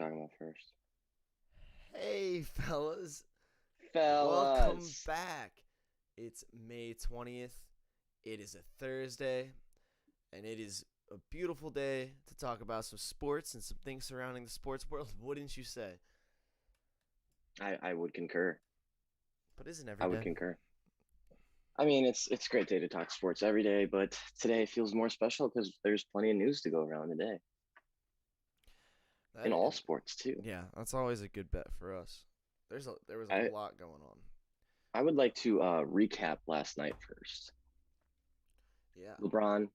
talking about first? Hey, fellas. Welcome Fellas. back. It's May 20th. It is a Thursday, and it is a beautiful day to talk about some sports and some things surrounding the sports world, wouldn't you say? I would concur. But isn't I every would day? concur. I mean, it's a great day to talk sports every day, but today feels more special because there's plenty of news to go around today in all And sports too. yeah, that's always a good bet for us. There was a I lot going on. I would like to recap last night first. Yeah, LeBron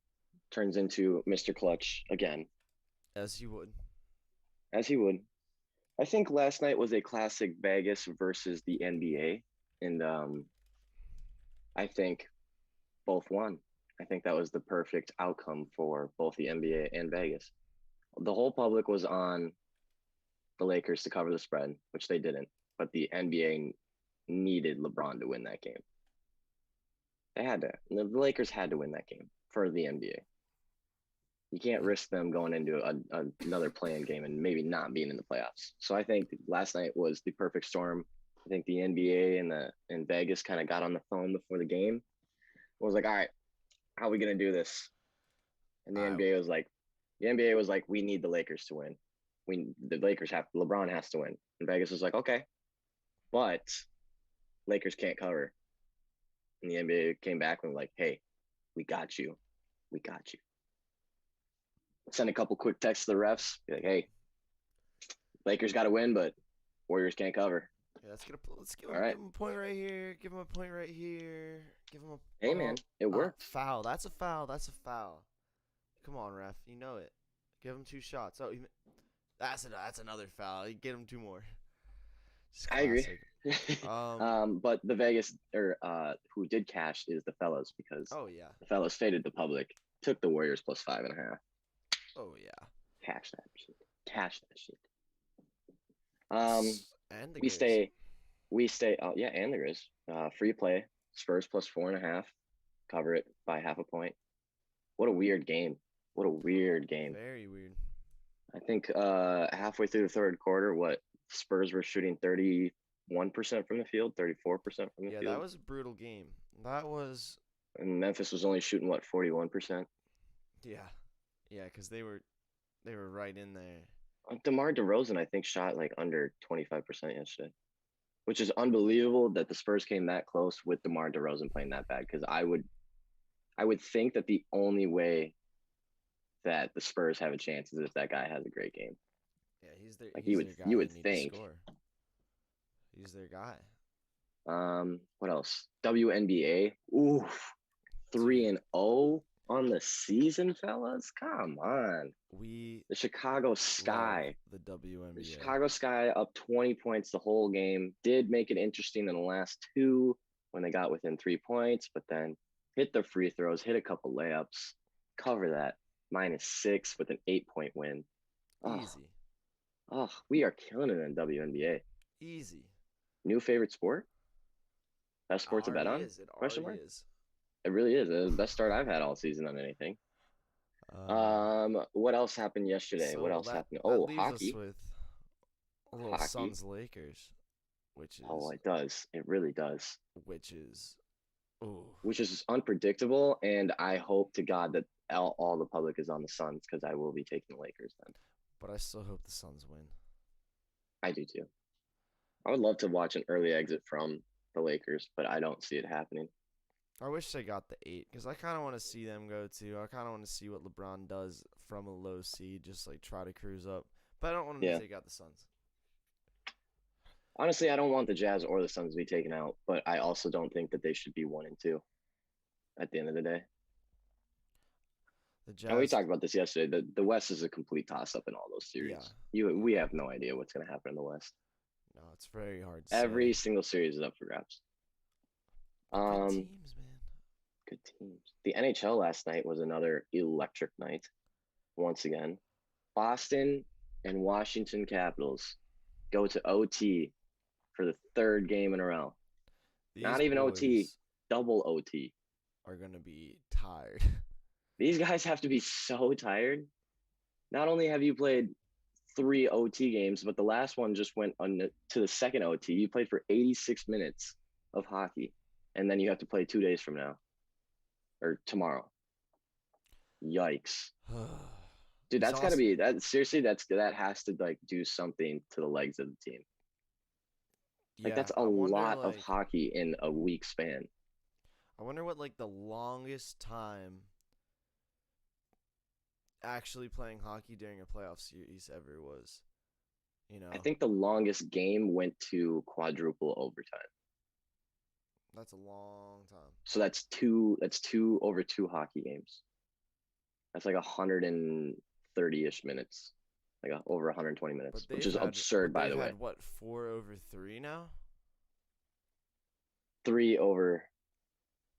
turns into Mr. Clutch again, as you would. as he would. I think last night was a classic Vegas versus the NBA, and I think both won. I think that was the perfect outcome for both the NBA and Vegas. The whole public was on the Lakers to cover the spread, which they didn't, but the NBA needed LeBron to win that game. They had to. The Lakers had to win that game for the NBA. You can't Yeah, risk them going into another playing game and maybe not being in the playoffs. So I think last night was the perfect storm. I think the NBA and Vegas kind of got on the phone before the game. Was like, all right, how are we gonna do this? And I The NBA was like, we need the Lakers to win. The Lakers have LeBron has to win. And Vegas was like, okay, but Lakers can't cover. And the NBA came back and was like, hey, we got you. We got you. Send a couple quick texts to the refs. Be like, hey, Lakers got to win, but Warriors can't cover. yeah, let's All give right. him a point right here. Give him a point right here. Give him a Hey, man, it worked. foul. That's a foul. That's a foul. Come on, ref. You know it. Give him two shots. That's another foul. You get him two more. Just I agree. classic. Um. But the Vegas or who did cash is the fellas because Oh yeah. the fellas faded the public, took the Warriors plus 5.5. Oh yeah. Cash that shit. Cash that shit. Um, And the we Grizz. stay, we stay. Oh yeah, and there is free play. Spurs plus 4.5. Cover it by half a point. What a weird game. What a weird game. Very weird. I think halfway through the third quarter, what Spurs were shooting 31% from the field, 34% from the Yeah, that field, was a brutal game. That was and Memphis was only shooting what 41%. yeah. Yeah, because they were right in there. DeMar DeRozan, I think, shot like under 25% yesterday, which is unbelievable that the Spurs came that close with DeMar DeRozan playing that bad. Because I would think that the only way that the Spurs have a chance is if that guy has a great game. Yeah, he's their Like he's their you guy they would need to think. score. He's their guy. What else? WNBA. Ooh, three Dude, and 0 on the season, fellas. Come on. we The Chicago love Sky. the The WNBA. Chicago Sky up 20 points the whole game. Did make it interesting in the last two when they got within 3 points, but then hit the free throws, hit a couple layups, cover that -6 with an 8-point win. Oh, Easy. we are killing it in WNBA. Easy. New favorite sport? Best sport to bet Already on? is. It Question already mark? is. It really is the best start I've had all season on anything. Um, What else happened yesterday? What so else that happened? that Oh, leaves us hockey. with a little Hockey. Suns Lakers, which Oh, is it does. It really does. which is oh Which is unpredictable. And I hope to God that all the public is on the Suns because I will be taking the Lakers then. but I still hope the Suns win. I do too. I would love to watch an early exit from the Lakers, but I don't see it happening. I wish they got the 8 because I kind of want to see them go too. I kind of want to see what LeBron does from a low seed, just like try to cruise up. But I don't want him to Yeah. take out the Suns. Honestly, I don't want the Jazz or the Suns to be taken out, but I also don't think that they should be 1 and 2 at the end of the day. The And we Jazz, talked about this yesterday. The West is a complete toss up in all those yeah, series. We yeah. have no idea what's going to happen in the West. No, it's very hard to Every say. single series is up for grabs. But good Um, teams, man. Good teams. The NHL last night was another electric night. Once again, Boston and Washington Capitals go to OT for the third game in a row. These Not even OT, boys double OT. are gonna be tired. These guys have to be so tired. Not only have you played three OT games, but the last one just went on to the second OT. You played for 86 minutes of hockey, and then you have to play 2 days from now or tomorrow. Yikes. Dude, He's that's got to also be that. Seriously, that has to like do something to the legs of the team. Like yeah. that's a lot of hockey in a week span. I wonder what like the longest time actually playing hockey during a playoff series ever was. You I know, think the longest game went to quadruple overtime. that's a long time. So that's two over two hockey games. That's like 130-ish minutes. Like over 120 minutes, which is absurd by They've the way. had what 4 over 3 now. Three over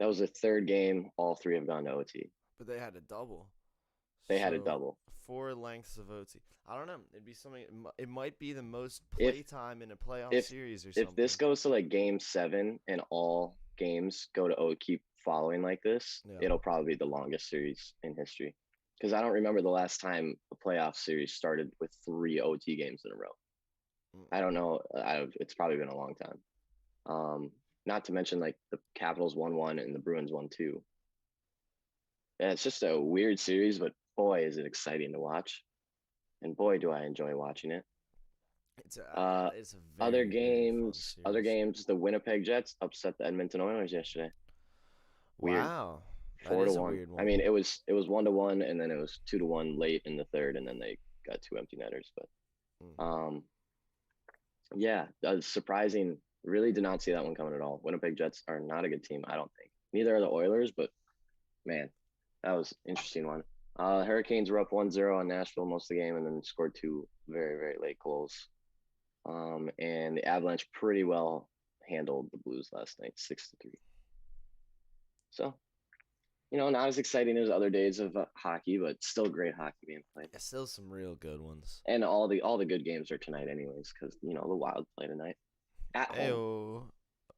that was the third game. All three have gone to OT. But they had a double. They had a So double. 4 lengths of OT. I don't know. It'd be something. It might be the most If play time in a playoff if series or if something. this goes to like game 7 and all games go to O keep following like this, Yeah. it'll probably be the longest series in history. Because I don't remember the last time a playoff series started with 3 OT games in a row. I don't know. It's probably been a long time. Not to mention like the Capitals won one and the Bruins won two. Yeah, it's just a weird series, but boy, is it exciting to watch. And boy, do I enjoy watching it. It's a Other very very fun games, other series. games. The Winnipeg Jets upset the Edmonton Oilers yesterday. Weird, Wow, that four to is a one. weird I one. mean, it was 1-1, and then it was 2-1 late in the third, and then they got two empty netters. Mm. But yeah, that was surprising. Really did not see that one coming at all. Winnipeg Jets are not a good team, I don't think. Neither are the Oilers, but man, that was an interesting one. Hurricanes were up 1-0 on Nashville most of the game, and then scored two very very late goals. And the Avalanche pretty well handled the Blues last night, 6-3. So, not as exciting as other days of hockey, but still great hockey being played. Yeah, still some real good ones. And all the good games are tonight, anyways, because the Wild play tonight at home. Ayo,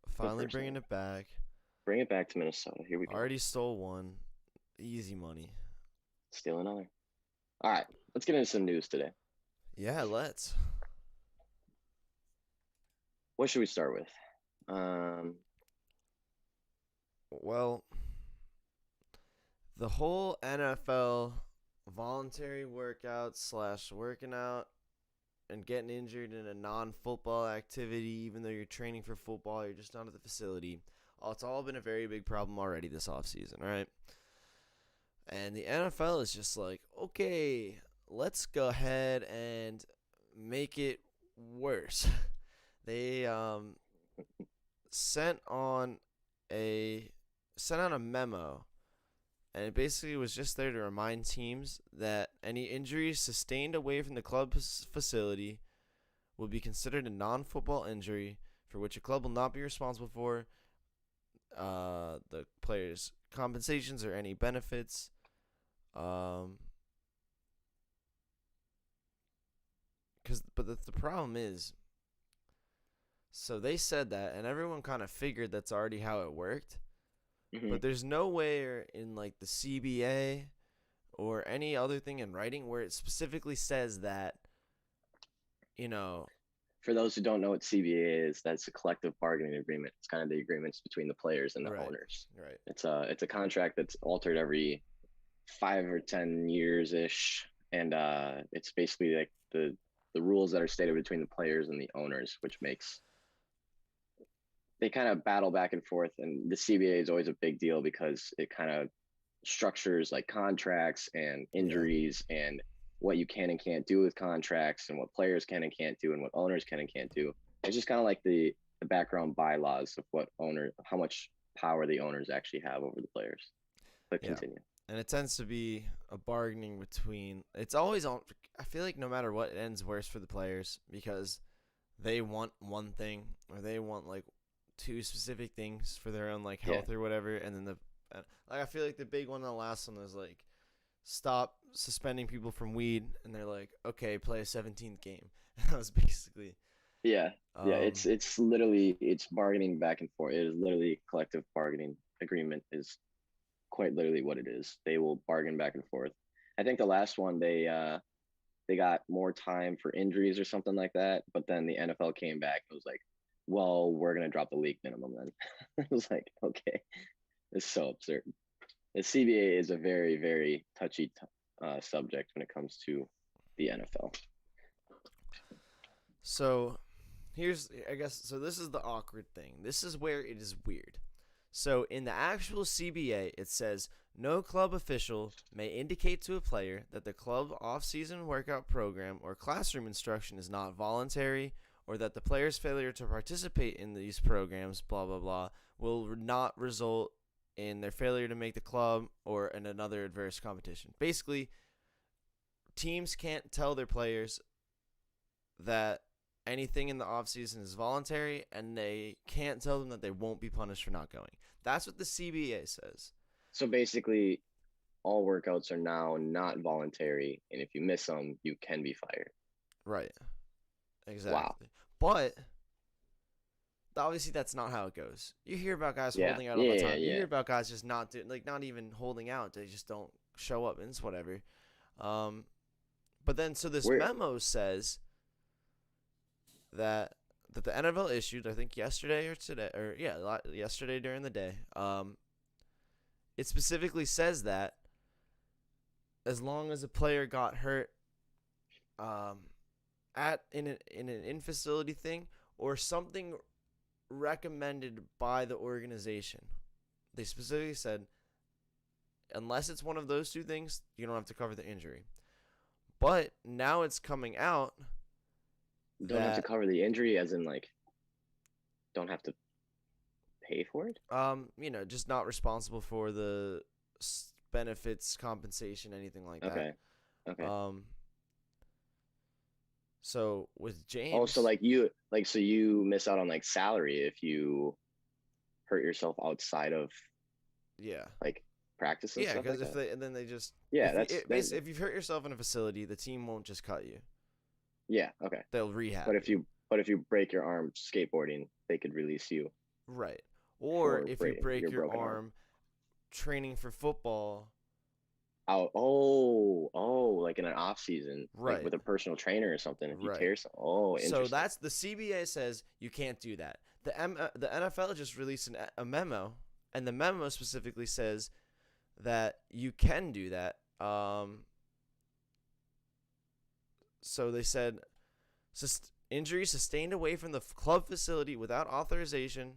The finally first bringing night. it back. Bring it back to Minnesota. Here we go. Already stole one. Easy money. Steal another. All right, let's get into some news today. Yeah, let's. What should we start with? Well, the whole NFL voluntary workout slash working out and getting injured in a non-football activity, even though you're training for football, you're just not at the facility. It's all been a very big problem already this offseason, right? And the NFL is just like, okay, let's go ahead and make it worse. They sent on a sent out a memo, and it basically was just there to remind teams that any injuries sustained away from the club's facility will be considered a non-football injury for which a club will not be responsible for the players' compensations or any benefits. But the problem is, so they said that, and everyone kind of figured that's already how it worked. Mm-hmm. But there's nowhere in like the CBA or any other thing in writing where it specifically says that, For those who don't know what CBA is, that's a collective bargaining agreement. It's kind of the agreements between the players and the right, owners. right. It's a contract that's altered every 5 or 10 years ish, and it's basically like the rules that are stated between the players and the owners, which makes they kind of battle back and forth. And the CBA is always a big deal because it kind of structures like contracts and Yeah. injuries and what you can and can't do with contracts and what players can and can't do and what owners can and can't do. It's just kind of like the background bylaws of how much power the owners actually have over the players. But Yeah. continue. And it tends to be a bargaining between. It's always on. I feel like no matter what, it ends worse for the players because they want one thing or they want like two specific things for their own like Yeah. health or whatever, and then I feel like the big one, the last one was like stop suspending people from weed, and they're like, okay, play a 17th game. That was basically. Yeah. Yeah. It's literally it's bargaining back and forth. It is literally collective bargaining agreement is quite literally what it is. They will bargain back and forth. I think the last one they got more time for injuries or something like that. But then the NFL came back and was like, well, we're gonna drop the league minimum then. It was like, okay, it's so absurd. The CBA is a very, very touchy subject when it comes to the NFL. So I guess, so this is the awkward thing. This is where it is weird. So in the actual CBA, it says no club official may indicate to a player that the club off-season workout program or classroom instruction is not voluntary, or that the player's failure to participate in these programs, blah, blah, blah, will not result in their failure to make the club or in another adverse competition. Basically, teams can't tell their players that anything in the offseason is voluntary, and they can't tell them that they won't be punished for not going. That's what the CBA says. So basically, all workouts are now not voluntary, and if you miss them, you can be fired. Right. Exactly. Wow. But obviously that's not how it goes. You hear about guys Yeah. holding out all the Yeah, time. You yeah. hear about guys just not not even holding out. They just don't show up, and it's whatever. But then so this memo says that the NFL issued, I think yesterday or today, or yesterday during the day. It specifically says that as long as a player got hurt in an in-facility thing or something recommended by the organization, they specifically said unless it's one of those two things, you don't have to cover the injury. But now it's coming out don't have to cover the injury, as in like don't have to pay for it. Just not responsible for the benefits, compensation, anything like that. Okay. So with James, oh, so you miss out on like salary if you hurt yourself outside of like practice and stuff because like if that? then they just if you've hurt yourself in a facility, the team won't just cut you. Yeah, okay. They'll rehab. But if you break your arm skateboarding, they could release you. Right. Or if you break your arm training for football. Like in an off season, right? Like with a personal trainer or something. If you tear something. Oh, interesting. So that's the CBA says you can't do that. The NFL just released a memo, and the memo specifically says that you can do that. So they said injury sustained away from the club facility without authorization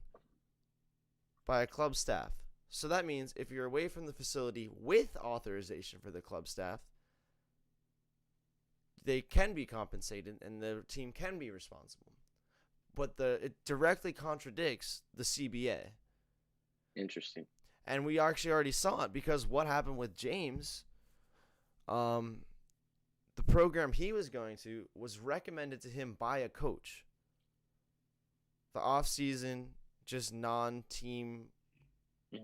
by a club staff. So that means if you're away from the facility with authorization for the club staff, they can be compensated and the team can be responsible. But it directly contradicts the CBA. Interesting. And we actually already saw it, because what happened with James, the program he was going to was recommended to him by a coach. The off-season, just non-team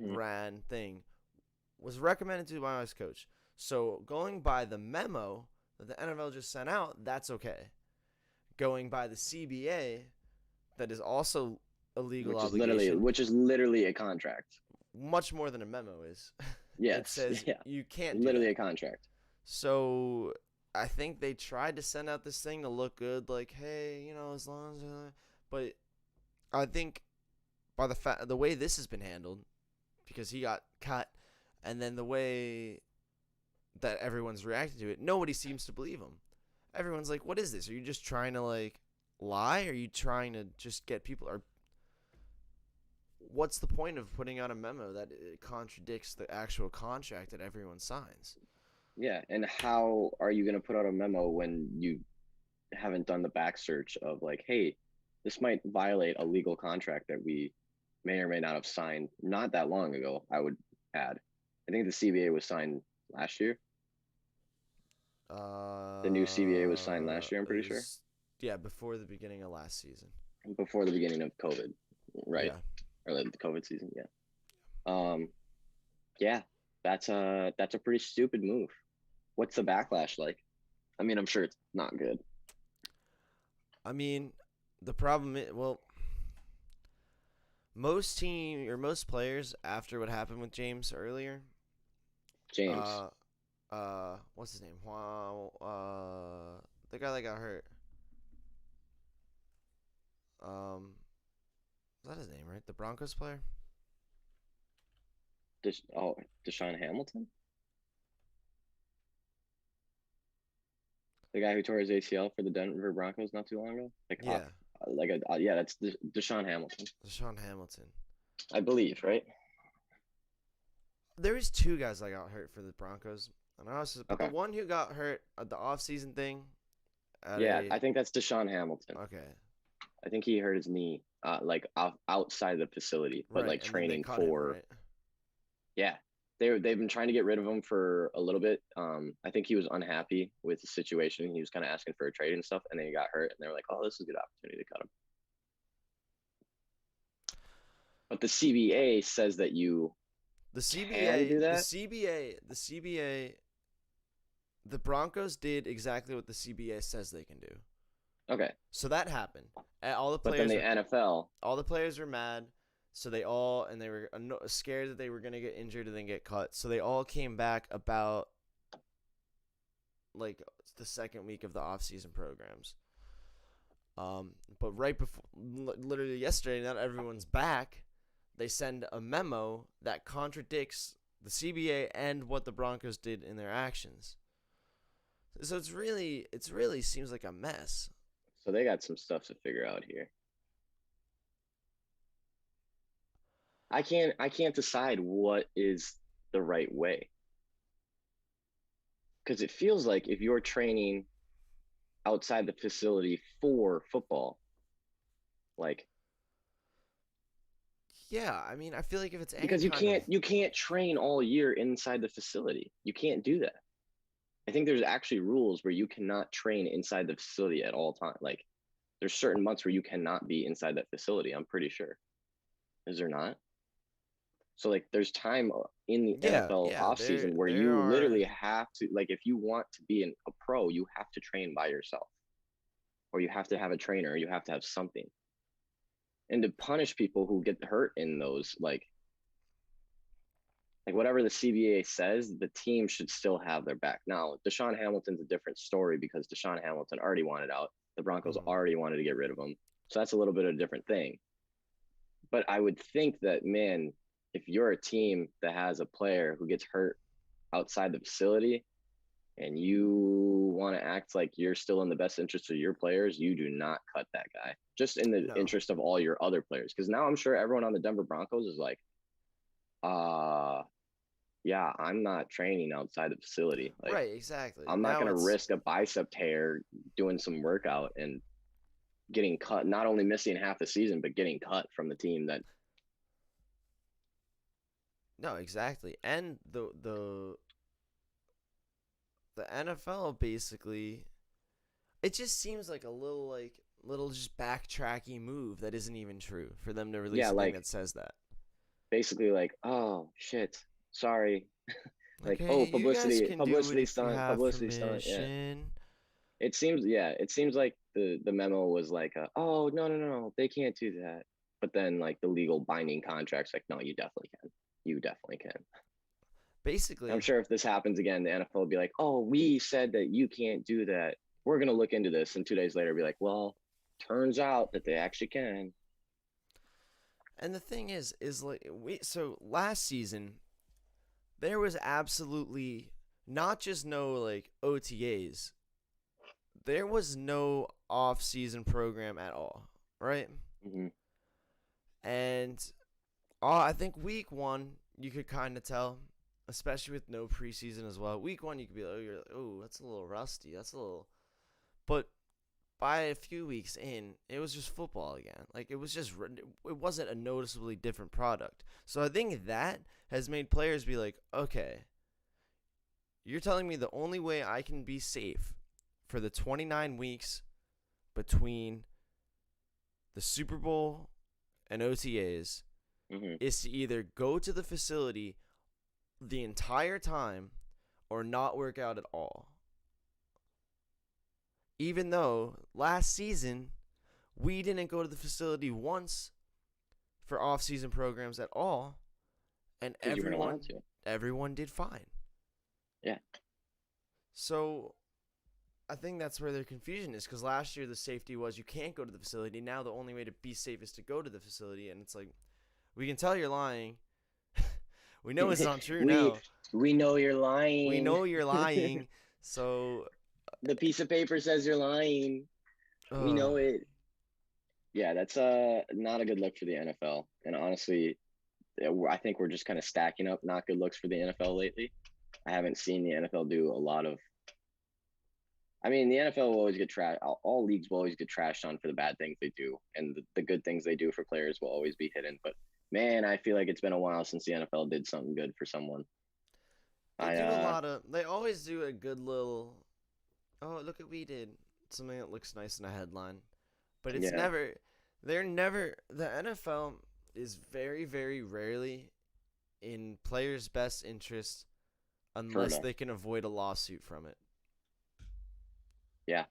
ran thing was recommended to by his coach. So going by the memo that the NFL just sent out, that's okay. Going by the CBA, that is also a legal obligation. Which is literally a contract. Much more than a memo is. Yes. It says you can't literally a contract. So I think they tried to send out this thing to look good, like, hey, as long as, but I think by the way this has been handled, because he got cut, and then the way that everyone's reacting to it, nobody seems to believe him. Everyone's like, what is this? Are you just trying to like lie? Are you trying to just get people? Or what's the point of putting out a memo that it contradicts the actual contract that everyone signs? Yeah, and how are you going to put out a memo when you haven't done the back search of like, hey, this might violate a legal contract that we may or may not have signed not that long ago, I would add. I think the CBA was signed last year. The new CBA was signed last year, I'm pretty sure. Yeah, before the beginning of last season. Before the beginning of COVID, right? Yeah. Or like the COVID season, yeah. Yeah, that's a pretty stupid move. What's the backlash like? I mean, I'm sure it's not good. I mean, the problem is, most players, after what happened with James earlier. James. what's his name? Wow, the guy that got hurt. Is that his name, right? The Broncos player? Deshaun Hamilton, the guy who tore his ACL for the Denver Broncos not too long ago. Yeah, Yeah, that's Deshaun Hamilton, Deshaun Hamilton. I believe, right? There is two guys that got hurt for the Broncos. And but the Okay. one who got hurt at the off-season thing at Yeah, a I think that's Deshaun Hamilton. okay, I think he hurt his knee, outside the facility, but right, like and then they training cut him, for. right? Yeah, they've been trying to get rid of him for a little bit. I think he was unhappy with the situation. He was kind of asking for a trade and stuff, and then he got hurt, and they were like, "Oh, this is a good opportunity to cut him." But the CBA says that you The can CBA, do the that. CBA, the CBA, the Broncos did exactly what the CBA says they can do. Okay, So that happened. All the but then players the were NFL. mad. So they were scared that they were gonna get injured and then get cut. So they all came back about like the second week of the off-season programs. But right before, literally yesterday, not everyone's back. They send a memo that contradicts the CBA and what the Broncos did in their actions. So it's really seems like a mess. So they got some stuff to figure out here. I can't decide what is the right way, because it feels like if you're training outside the facility for football, like, Yeah, I mean, I feel like if it's any because you kind of can't you can't train all year inside the facility. You can't do that. I think there's actually rules where you cannot train inside the facility at all time. Like, there's certain months where you cannot be inside that facility. I'm pretty sure. Is there not? So like, there's time in the yeah, NFL yeah, off season where there you are literally have to, like, if you want to be a pro, you have to train by yourself, or you have to have a trainer, or you have to have something. And to punish people who get hurt in those, like whatever the CBA says, the team should still have their back. Now, Deshaun Hamilton's a different story because Deshaun Hamilton already wanted out. The Broncos mhm. already wanted to get rid of him. So that's a little bit of a different thing. But I would think that, man, if you're a team that has a player who gets hurt outside the facility and you want to act like you're still in the best interest of your players, you do not cut that guy just in the No. interest of all your other players. Because now I'm sure everyone on the Denver Broncos is like, uh, yeah, I'm not training outside the facility. Like, Right, exactly. I'm not Now going to it's risk a bicep tear doing some workout and getting cut, not only missing half the season, but getting cut from the team that. no, exactly. And the NFL basically it just seems like a little just backtracky move that isn't even true for them to release Yeah, a thing like, that says that. basically, like, oh shit, sorry. Like, Like, hey, oh, you guys can do it publicity if you stunt, have publicity stunt. Yeah, permission. it seems like the memo was like, oh, no, no, no, they can't do that. But then, like, the legal binding contracts, like, no, you definitely can. You definitely can. I'm Basically, sure if this happens again, the NFL will be like, oh, we said that you can't do that. We're going to look into this. And 2 days later, be like, well, turns out that they actually can. and the thing is like so last season there was absolutely not just no like OTAs. There was no off-season program at all, right? Mm-hmm. And I think week 1 you could kind of tell, especially with no preseason as well. Week 1 you could be like, oh, that's a little rusty. That's a little but by a few weeks in, it was just football again. Like it wasn't a noticeably different product. So I think that has made players be like, okay, you're telling me the only way I can be safe for the 29 weeks between the Super Bowl and OTAs Mm-hmm. is to either go to the facility the entire time or not work out at all. Even though last season we didn't go to the facility once for off-season programs at all, and Because you weren't allowed to. everyone did fine. Yeah. So I think that's where their confusion is, because last year the safety was you can't go to the facility. Now the only way to be safe is to go to the facility, and it's like, we can tell you're lying. We know it's not true we now. we know you're We lying. know you're lying. So, The piece of paper says you're lying. We uh, know it. Yeah, that's not a good look for the NFL. And honestly, I think we're just kind of stacking up not good looks for the NFL lately. I haven't seen the NFL do a lot of. I mean, the NFL will always get trashed. All leagues will always get trashed on for the bad things they do, and the good things they do for players will always be hidden. But man, I feel like it's been a while since the NFL did something good for someone. they I do a lot of. They always do a good little. Oh, look what we did. Something that looks nice in a headline, but it's yeah, never. They're never. The NFL is very, very rarely in players' best interest for unless enough. they can avoid a lawsuit from it. Yeah,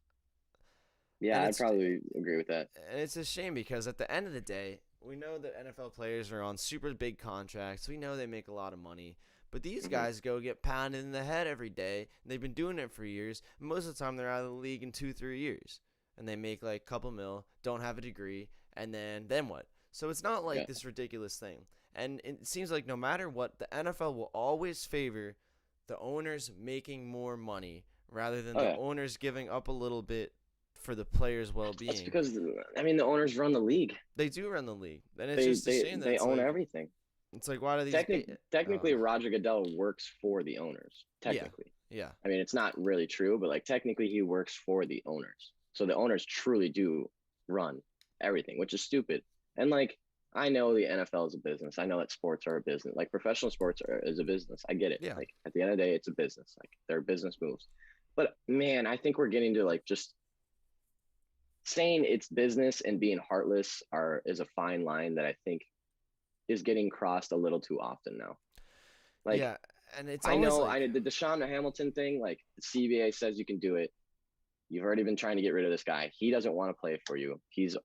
yeah, And I'd it's probably agree with that. and it's a shame because at the end of the day, we know that NFL players are on super big contracts. We know they make a lot of money. But these Hmm. guys go get pounded in the head every day. And they've been doing it for years. Most of the time, they're out of the league in 2, 3 years, and they make like a couple mil, don't have a degree, and then what? So it's not like Yeah. this ridiculous thing. And it seems like no matter what, the NFL will always favor the owners making more money rather than Oh the yeah. owners giving up a little bit for the players' That's well-being. because I mean the owners run the league. They do run the league, and it's They just a they shame that they own everything. it's like why do these Technically, Roger Goodell works for the owners. yeah, Technically, yeah, I mean it's not really true, but like technically he works for the owners. So the owners truly do run everything, which is stupid. And like I know the NFL is a business. I know that sports are a business. Like professional sports is a business. I get it. yeah. Like at the end of the day, it's a business. Like they're business moves. But man, I think we're getting to like just saying it's business and being heartless is a fine line that I think is getting crossed a little too often now. Like Yeah, and it's I always know like I the Deshaun Hamilton thing, like the CBA says you can do it. You've already been trying to get rid of this guy. He doesn't want to play for you. He's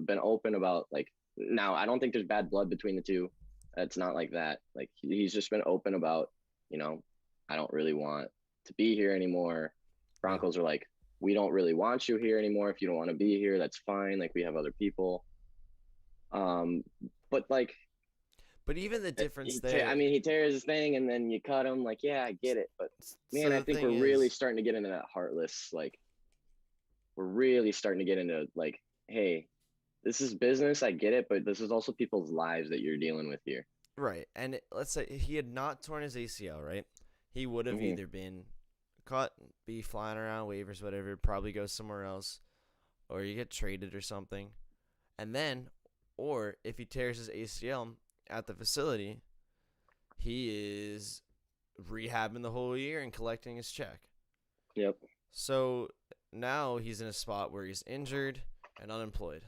been open about like now. I don't think there's bad blood between the two. It's not like that. Like he's just been open about, you know, I don't really want to be here anymore. yeah. Broncos are like, we don't really want you here anymore. If you don't want to be here, that's fine. Like we have other people. Um, but like, But even the difference there. I mean, he tears his thing and then you cut him. Like, yeah, I get it. But So man, I the think thing we're really is, starting to get into that heartless. Like, we're really starting to get into like, hey, this is business. I get it, but this is also people's lives that you're dealing with here. right? And let's say he had not torn his ACL, right? He would have Hmm. either been cut, be flying around waivers, whatever, probably go somewhere else, or you get traded or something. And then, or if he tears his ACL at the facility, he is rehabbing the whole year and collecting his check. Yep. So now he's in a spot where he's injured and unemployed,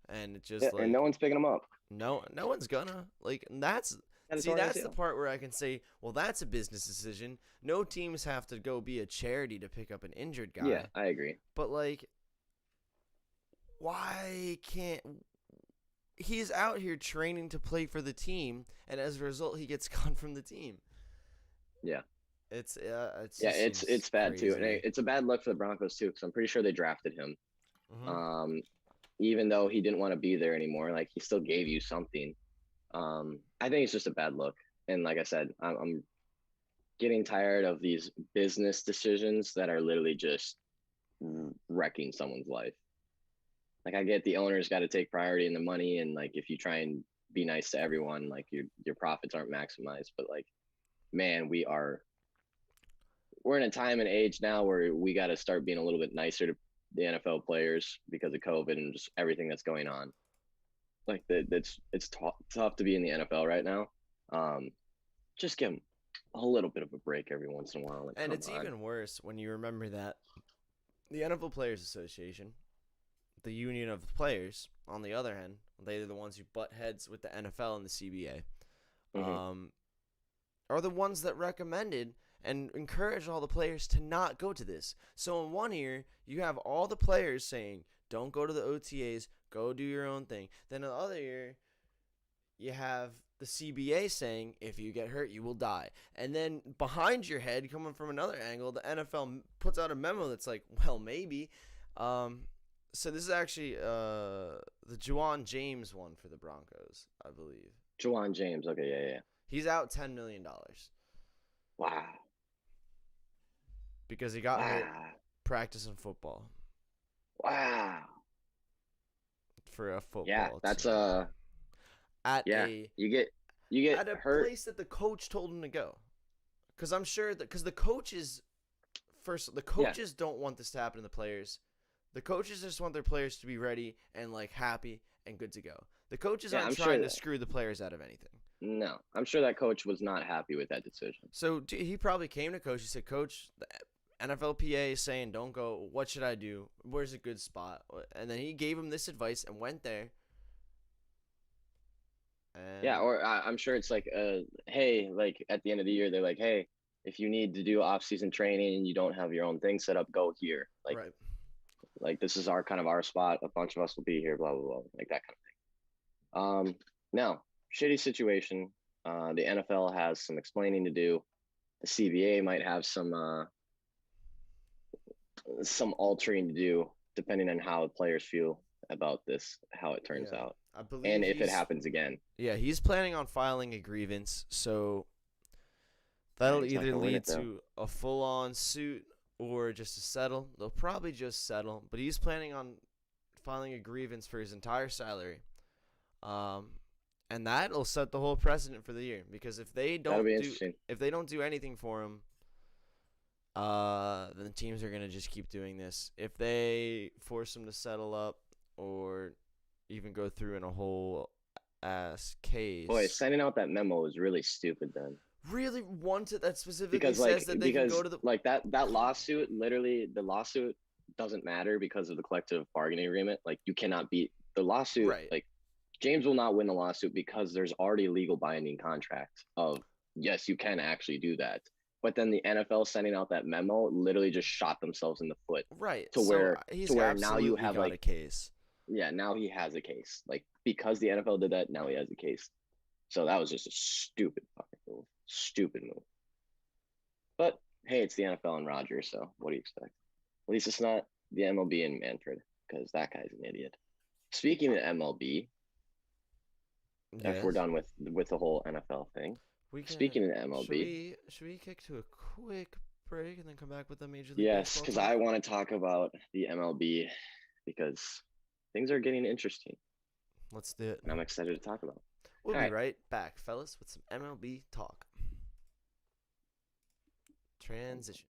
and it's Yeah, just and like no one's picking him up. no one's gonna like. That's And it's see, on that's the ACL. part where I can say, well, that's a business decision. No teams have to go be a charity to pick up an injured Yeah, guy, I agree. but like, why can't he's out here training to play for the team, and as a result, he gets gone from the team. Yeah. It Yeah, just seems it's bad crazy too, to and me. it's a bad look for the Broncos too, because I'm pretty sure they drafted him. Hmm. Um, even though he didn't want to be there anymore, like he still gave you something. I think it's just a bad look. And like I said, I'm getting tired of these business decisions that are literally just wrecking someone's life. Like I get the owners got to take priority in the money, and like if you try and be nice to everyone, like your profits aren't maximized. But like, man, we're in a time and age now where we got to start being a little bit nicer to the NFL players because of COVID and just everything that's going on. Like it's tough to be in the NFL right now. Um, just give them a little bit of a break every once in a while. Like, And come it's on. even worse when you remember that the NFL Players Association, the union of the players, on the other hand, they're the ones who butt heads with the NFL and the CBA, Hmm. are the ones that recommended and encouraged all the players to not go to this. So in one ear, you have all the players saying, don't go to the OTAs, go do your own thing. Then in the other ear, you have the CBA saying if you get hurt, you will die. And then behind your head, coming from another angle, the NFL puts out a memo that's like, well, maybe. So this is actually the Juwan James one for the Broncos, I believe. Juwan James. Okay, yeah. He's out $10 million Wow. because he got hurt Wow. practicing football Wow. for a Yeah, football that's team at yeah. a You get at a hurt. place that the coach told him to go. Because I'm sure that because the coaches the Yeah. coaches don't want this to happen to the players. The coaches just want their players to be ready and like happy and good to go. The coaches Yeah, aren't I'm trying sure to screw the players out of anything. no. I'm sure that coach was not happy with that decision. So he probably came to coach. He said, "Coach, the NFLPA is saying don't go. What should I do? Where's a good spot?" And then he gave him this advice and went there. Yeah, And or I'm sure it's like hey, like at the end of the year they're like, "Hey, if you need to do off-season training and you don't have your own thing set up, go here." right, Like this is our kind of our spot. A bunch of us will be here, blah blah blah, like that kind of thing. Now, shitty situation. The NFL has some explaining to do. The CBA might have some altering to do depending on how the players feel about this, how it turns yeah, out, I and believe if it happens again. he's planning on filing a grievance. So Yeah, that'll he's not either gonna win lead it though. to a full-on suit or just to settle. They'll probably just settle, but he's planning on filing a grievance for his entire salary. Um, and that'll set the whole precedent for the year because That'll be interesting. if they don't do anything for him, then the teams are gonna just keep doing this. If they force him to settle up or even go through in a whole ass Boy, case, sending out that memo was really stupid then. really wanted that specifically says that they can Because go to the like that lawsuit, literally the lawsuit doesn't matter because of the collective bargaining agreement. Like you cannot beat the lawsuit. right. Like James will not win the lawsuit because there's already a legal binding contract of yes, you can actually do that. But then the NFL sending out that memo literally just shot themselves in the foot Right. to So where he's now you absolutely have got like a case. yeah, now he has a case. Like because the NFL did that, now he has a case. So that was just a stupid fucking move. Stupid move. But hey, it's the NFL and Rogers, so what do you expect? At least it's not the MLB and Manfred, because that guy's an idiot. Speaking of MLB, if we're Yes. done with the whole NFL thing, We can speaking of MLB, should we kick to a quick break and then come back with the Major League yes, Baseball because talk? I want to talk about the MLB because things are getting interesting, Let's do it. and I'm excited to talk about. We'll All be right, right back, fellas, with some MLB talk. Transition.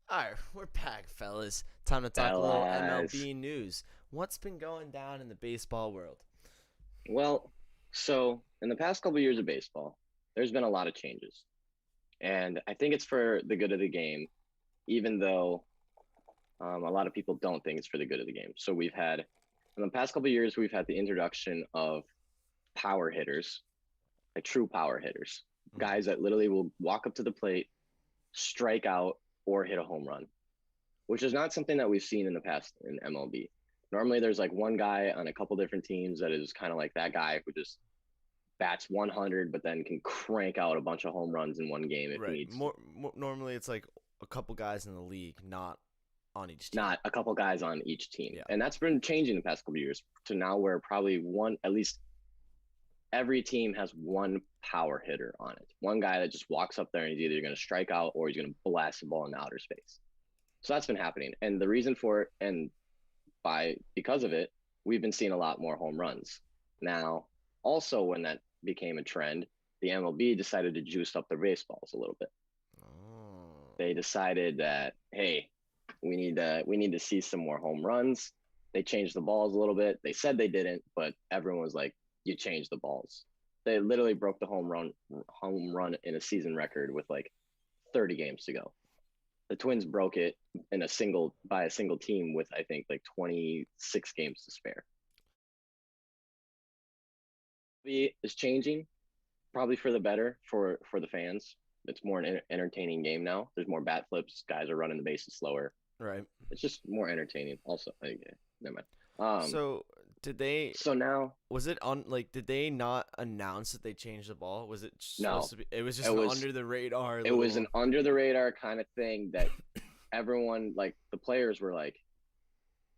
All right, we're back, fellas. Time to talk a little Fellas. MLB news. What's been going down in the baseball world? Well, so in the past couple of years of baseball, there's been a lot of changes. And I think it's for the good of the game, even though a lot of people don't think it's for the good of the game. So in the past couple of years, we've had the introduction of power hitters, like true power hitters, Mm-hmm. guys that literally will walk up to the plate, strike out, or hit a home run, which is not something that we've seen in the past in MLB. Normally, there's like one guy on a couple different teams that is kind of like that guy who just bats 100, but then can crank out a bunch of home runs in one game if he Right. needs to. More normally, it's like a couple guys in the league, not on each team. Not a couple guys on each team. Yeah. And that's been changing the past couple years to now where probably at least every team has one power hitter on it. One guy that just walks up there and he's either going to strike out or he's going to blast the ball into outer space. So that's been happening. And the reason for it, and because of it, we've been seeing a lot more home runs. Now, also when that became a trend, the MLB decided to juice up their baseballs a little bit. Oh. They decided that, hey, we need to see some more home runs. They changed the balls a little bit. They said they didn't, but everyone was like, you changed the balls. They literally broke the home run in a season record with like 30 games to go. The Twins broke it in a single team with I think like 26 games to spare. Is changing probably for the better for the fans. It's more an entertaining game now. There's more bat flips. Guys are running the bases slower. Right. It's just more entertaining. Also, never mind. So did they? So now, Was it on? Like, did they not announce that they changed the ball? Was it supposed no, to be? It was just it an was under the radar it was little. an under the radar kind of thing that everyone, like the players, were like,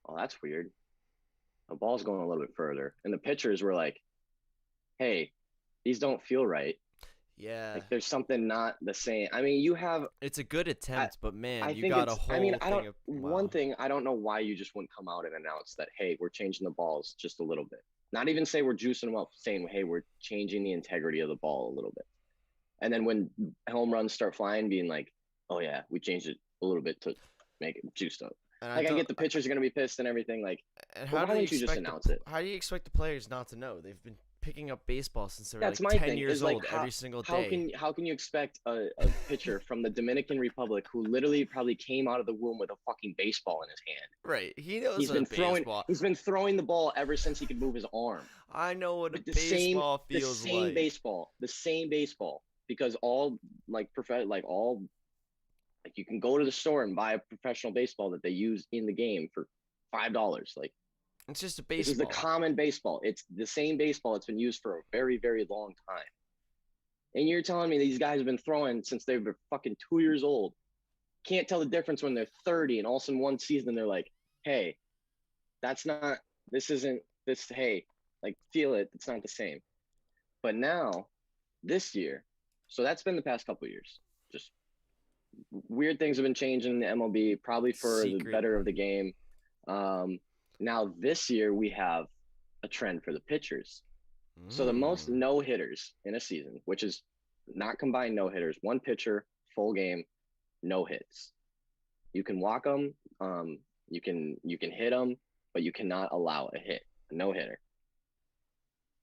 "Oh, that's weird. The ball's going a little bit further," and the pitchers were like, "Hey, these don't feel right. Yeah, Like there's something not the same." I mean, you have it's a good I, attempt, but man, I you think got a it's, I mean, whole I don't, thing of one wow. thing, I don't know why you just wouldn't come out and announce that, hey, we're changing the balls just a little bit. Not even say we're juicing them up, saying, hey, we're changing the integrity of the ball a little bit. And then when home runs start flying, being like, oh, yeah, we changed it a little bit to make it juiced up. And I Like, I don't. get the pitchers are going to be pissed and everything, like, And but how why do you wouldn't you just expect the announce it? how do you expect the players not to know? They've been picking up baseball since they were That's like my 10 thing years is like old every single how day. can you expect a pitcher from the Dominican Republic who literally probably came out of the womb with a fucking baseball in his hand. Right. He knows a baseball. He's been throwing the ball ever since he could move his arm I know what a with baseball feels like. the same baseball because all like all like you can go to the store and buy a professional baseball that they use in the game for $5. Like It's just a this is the baseball. common baseball. It's the same baseball. It's been used for a very long time. And you're telling me these guys have been throwing since they were fucking 2 years old. Can't tell the difference when they're 30 and all of a sudden one season they're like, hey, that's not, this isn't this, hey, like feel it. It's not the same. But now, this year, so that's been the past couple of years. Just weird things have been changing in the MLB, probably for the Secret. better of the game. Um, Now, this year, we have a trend for the pitchers. So the most Mm. no hitters in a season, which is not combined no hitters, one pitcher, full game, no hits. You can walk them, you can hit them, but you cannot allow a hit, a no hitter.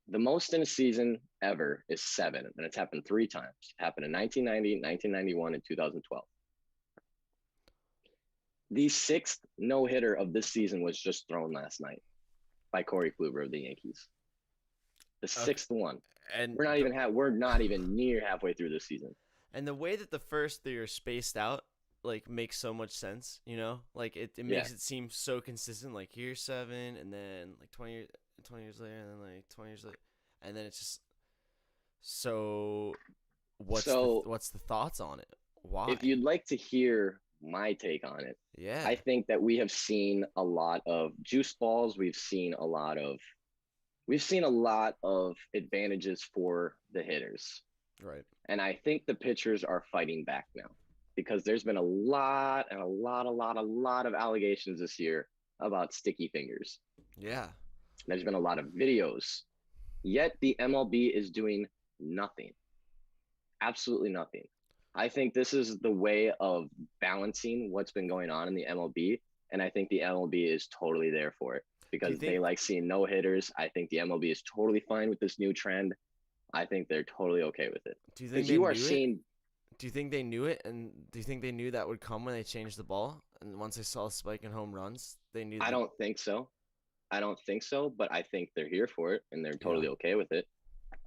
The most in a season ever is 7, and it's happened 3 times. It happened in 1990, 1991, and 2012. The 6th no hitter of this season was just thrown last night by Corey Kluber of the Yankees. The Okay. sixth one. And We're not even near halfway through this season. and the way that the first three are spaced out like makes so much sense, you know? Like it Yeah. makes it seem so consistent. Like here's 7, and then like 20 years later, and then like 20 years later, and then it's just so. So What's the thoughts on it? Why? if you'd like to hear my take on it, Yeah. I think that we have seen a lot of juice balls. We've seen a lot of advantages for the hitters. Right. And I think the pitchers are fighting back now because there's been a lot and a lot of allegations this year about sticky fingers. Yeah. There's been a lot of videos, yet the MLB is doing nothing, absolutely nothing. I think this is the way of balancing what's been going on in the MLB. And I think the MLB is totally there for it Do you because they think like seeing no hitters. I think the MLB is totally fine with this new trend. I think they're totally okay with it do you think because they you are knew it? seeing, Do you think they knew it, and do you think they knew that would come when they changed the ball? And once they saw a spike in home runs, they knew I that. don't think so. I don't think so, but I think they're here for it and they're Yeah, totally okay with it.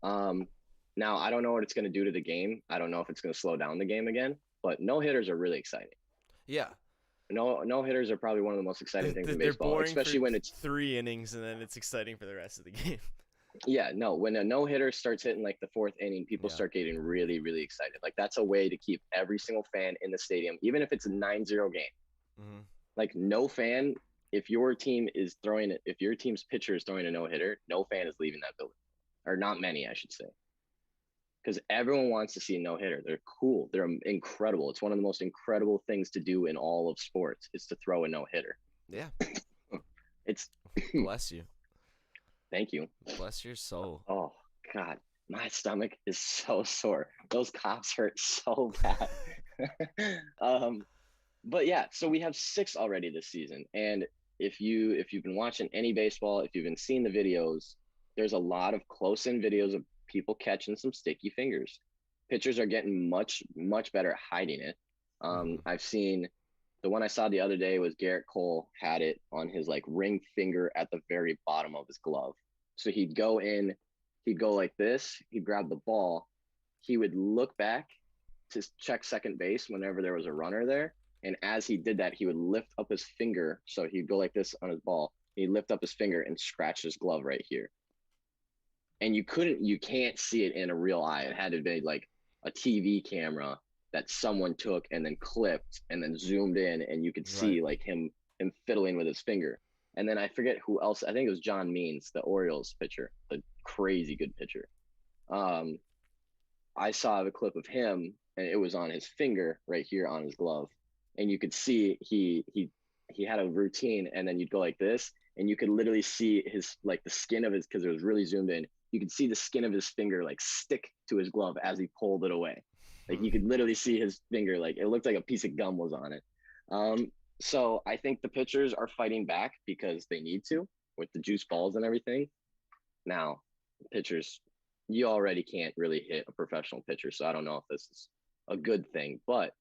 Um, Now, I don't know what it's going to do to the game. I don't know if it's going to slow down the game again, but no hitters are really exciting. yeah. No hitters are probably one of the most exciting things in They're baseball, boring for especially when it's 3 innings, and then it's exciting for the rest of the game. yeah, no, when a no hitter starts hitting like the fourth inning, people Yeah. start getting really, really excited. Like that's a way to keep every single fan in the stadium, even if it's a 9-0 game. Hmm. Like no fan, if your team's pitcher is throwing a no hitter, no fan is leaving that building, or not many, I should say, because everyone wants to see a no hitter. They're cool. They're incredible. It's one of the most incredible things to do in all of sports is to throw a no hitter. Yeah. It's Bless you. thank you. Bless your soul. Oh God, my stomach is so sore. Those cops hurt so bad. um, but yeah, so we have six already this season, and if you've been watching any baseball, if you've been seeing the videos, there's a lot of close-in videos of people catching some sticky fingers. Pitchers are getting much better at hiding it. Hmm. I've seen the one I saw the other day was Garrett Cole had it on his like ring finger at the very bottom of his glove. So he'd go like this, he'd grab the ball, he would look back to check second base whenever there was a runner there. And as he did that, he would lift up his finger. So he'd go like this on his ball. He'd lift up his finger and scratch his glove right here. And you can't see it in a real eye. It had to be like a TV camera that someone took and then clipped and then zoomed in, and you could Right. see like him fiddling with his finger. And then I forget who else. I think it was John Means, the Orioles pitcher, the crazy good pitcher. Um, I saw the clip of him, and it was on his finger right here on his glove, and you could see he had a routine, and then you'd go like this, and you could literally see his like the skin of his because it was really zoomed in. You could see the skin of his finger like stick to his glove as he pulled it away. Like Hmm. you could literally see his finger like it looked like a piece of gum was on it. So I think the pitchers are fighting back because they need to with the juice balls and everything. Now, pitchers, you already can't really hit a professional pitcher, so I don't know if this is a good thing. But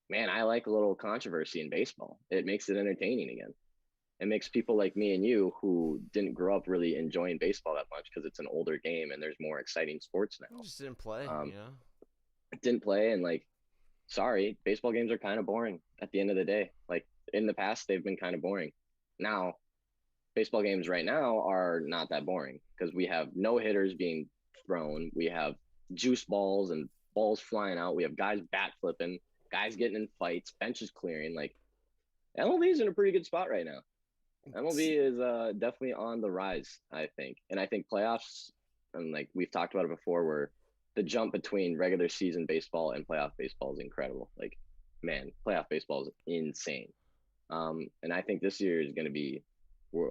man, I like a little controversy in baseball. It makes it entertaining again. It makes people like me and you who didn't grow up really enjoying baseball that much because it's an older game and there's more exciting sports I now. just didn't play, Um, you know? didn't play and like, sorry, baseball games are kind of boring at the end of the day. Like in the past, they've been kind of boring. Now baseball games right now are not that boring because we have no hitters being thrown. We have juice balls and balls flying out. We have guys bat flipping, guys getting in fights, benches clearing. Like MLB is in a pretty good spot right now. MLB is definitely on the rise, I think. And I think playoffs, and like we've talked about it before, where the jump between regular season baseball and playoff baseball is incredible. Like, man, playoff baseball is insane. And I think this year is going to be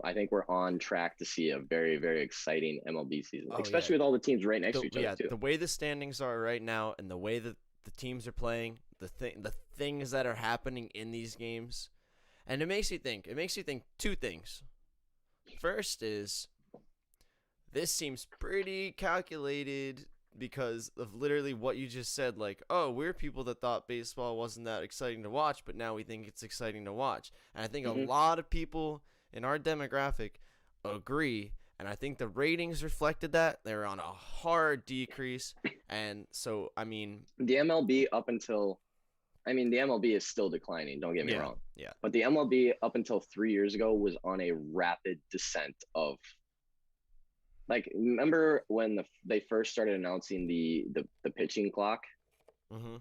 I think we're on track to see a very, very exciting MLB season, Oh yeah. especially with all the teams right next to each other too. The way the standings are right now, and the way that the teams are playing, the things that are happening in these games, and it makes you think. It makes you think two things. First is this seems pretty calculated because of literally what you just said. Like, oh, we're people that thought baseball wasn't that exciting to watch, but now we think it's exciting to watch. And I think a Mm-hmm. lot of people in our demographic agree. And I think the ratings reflected that. They're on a hard decrease. And so, I mean, The MLB up until, I mean, the MLB is still declining. Don't get me yeah, wrong, yeah. but the MLB up until 3 years ago was on a rapid descent of like. Remember when they first started announcing the pitching clock? Mm-hmm.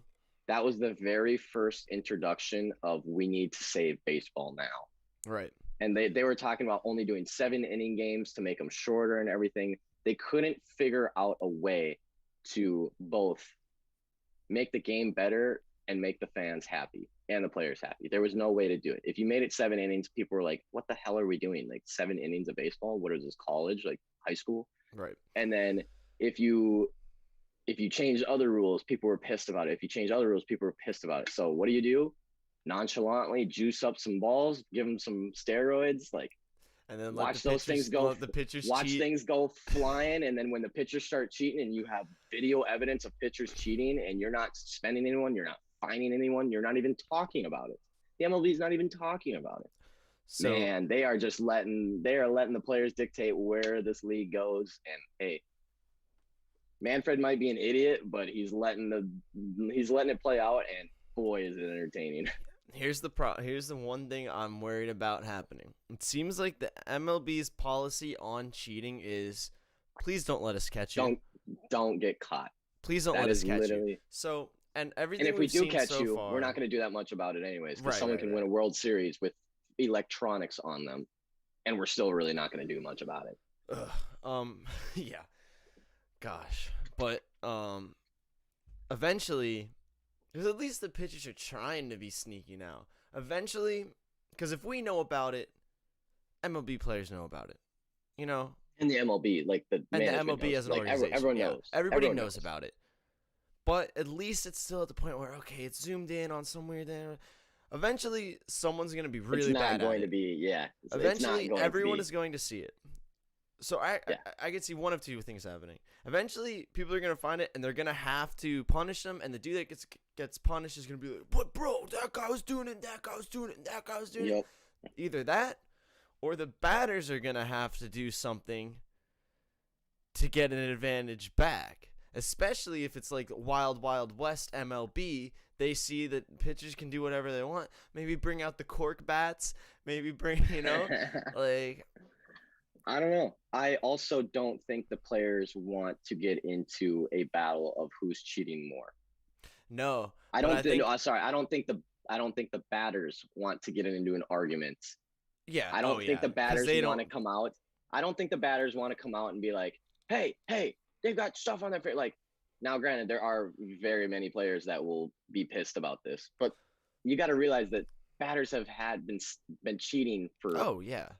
That was the very first introduction of we need to save baseball now. Right. And they were talking about only doing 7 inning games to make them shorter and everything. They couldn't figure out a way to both make the game better and make the fans happy and the players happy. There was no way to do it. If you made it 7 innings, people were like, what the hell are we doing? Like 7 innings of baseball? What is this, college, like high school? Right. And then if you If you change other rules, people were pissed about it. If you change other rules, people were pissed about it. So what do? Nonchalantly juice up some balls, give them some steroids, like And then watch those things go, let the pitchers watch cheat. things go flying, and then when the pitchers start cheating, and you have video evidence of pitchers cheating, and you're not suspending anyone, you're not fining anyone, you're not even talking about it. The MLB is not even talking about it. So Man, they are letting the players dictate where this league goes. And hey, Manfred might be an idiot, but he's letting it play out, and boy, is it entertaining. here's the one thing I'm worried about happening. It seems like the MLB's policy on cheating is, please don't let us catch you. Don't get caught. Please don't let us catch you. So, and everything and if we do catch so you, far, we're not going to do that much about it anyways. Because right, someone can win a World Series with electronics on them, and we're still really not going to do much about it. Yeah, gosh, but eventually, because at least the pitchers are trying to be sneaky now. Eventually, because if we know about it, MLB players know about it, you know. And the MLB, like the MLB as an organization, everyone knows. Everybody knows about it. But at least it's still at the point where, okay, it's zoomed in on some weird thing. Eventually, someone's going to be really bad at it. It's not going to be, yeah. Eventually, everyone is going to see it. So I can see one of two things happening. Eventually, people are going to find it, and they're going to have to punish them, and the dude that gets punished is going to be like, but bro, that guy was doing it, that guy was doing it, that guy was doing it. Either that, or the batters are going to have to do something to get an advantage back. Especially if it's like Wild Wild West MLB, they see that pitchers can do whatever they want. Maybe bring out the cork bats. Maybe bring, like. I don't know. I also don't think the players want to get into a battle of who's cheating more. No, I don't think. I don't think the batters want to get into an argument. Yeah, I don't think the batters want to come out. I don't think the batters want to come out and be like, hey, they've got stuff on their face. Like, now, granted, there are very many players that will be pissed about this, but you got to realize that batters have been cheating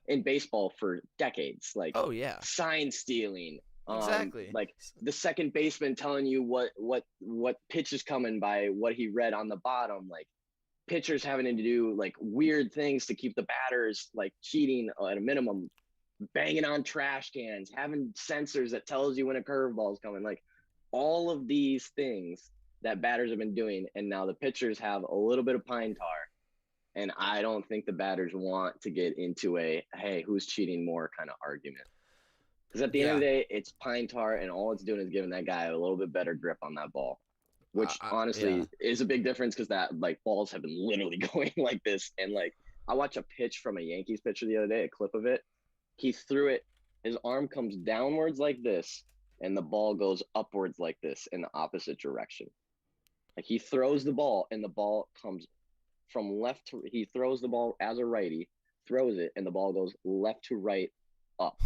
in baseball for decades. Like, sign stealing. Exactly. Like the second baseman telling you what pitch is coming by what he read on the bottom. Like pitchers having to do like weird things to keep the batters like cheating at a minimum. Banging on trash cans, having sensors that tells you when a curveball is coming, like all of these things that batters have been doing, and now the pitchers have a little bit of pine tar, and I don't think the batters want to get into a hey, who's cheating more kind of argument. Because at the end of the day, it's pine tar, and all it's doing is giving that guy a little bit better grip on that ball, which honestly is a big difference because that like balls have been literally going like this, and like I watched a pitch from a Yankees pitcher the other day, a clip of it. He threw it, his arm comes downwards like this, and the ball goes upwards like this in the opposite direction. Like he throws the ball, and the ball comes from left to, he throws the ball as a righty, throws it, and the ball goes left to right up.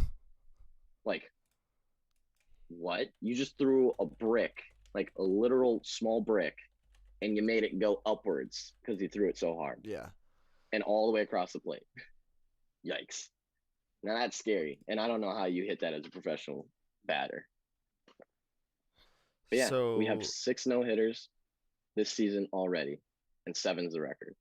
Like, what? You just threw a brick, like a literal small brick, and you made it go upwards because you threw it so hard. Yeah. And all the way across the plate. Yikes. Now that's scary, and I don't know how you hit that as a professional batter. But yeah, we have 6 no-hitters this season already, and 7's the record.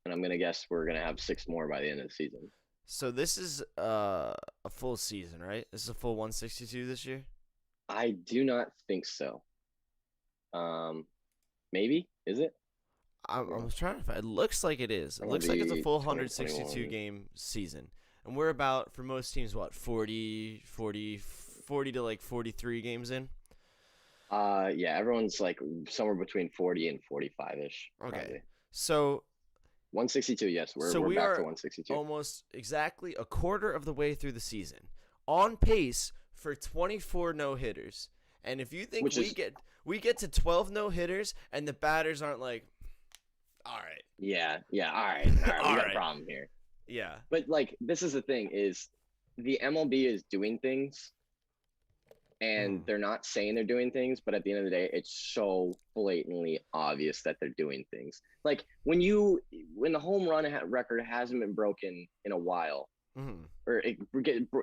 And I'm gonna guess we're gonna have 6 more by the end of the season. So this is a full season, right? This is a full 162 this year? I do not think so. Maybe is it? I was trying to find. It looks like it is. It looks like it's a full 162 game season. And we're about, for most teams, what, 40 to like 43 games in? Yeah, everyone's like somewhere between 40 and 45-ish. Okay. Probably. So 162, yes. We're back to 162. Almost exactly a quarter of the way through the season. On pace for 24 no-hitters. And if you think we get to 12 no-hitters and the batters aren't like, all right. Yeah, all right. We got a problem here. Yeah. But like this is the thing is the MLB is doing things and they're not saying they're doing things, but at the end of the day it's so blatantly obvious that they're doing things. Like when the home run record hasn't been broken in a while, Mm-hmm. or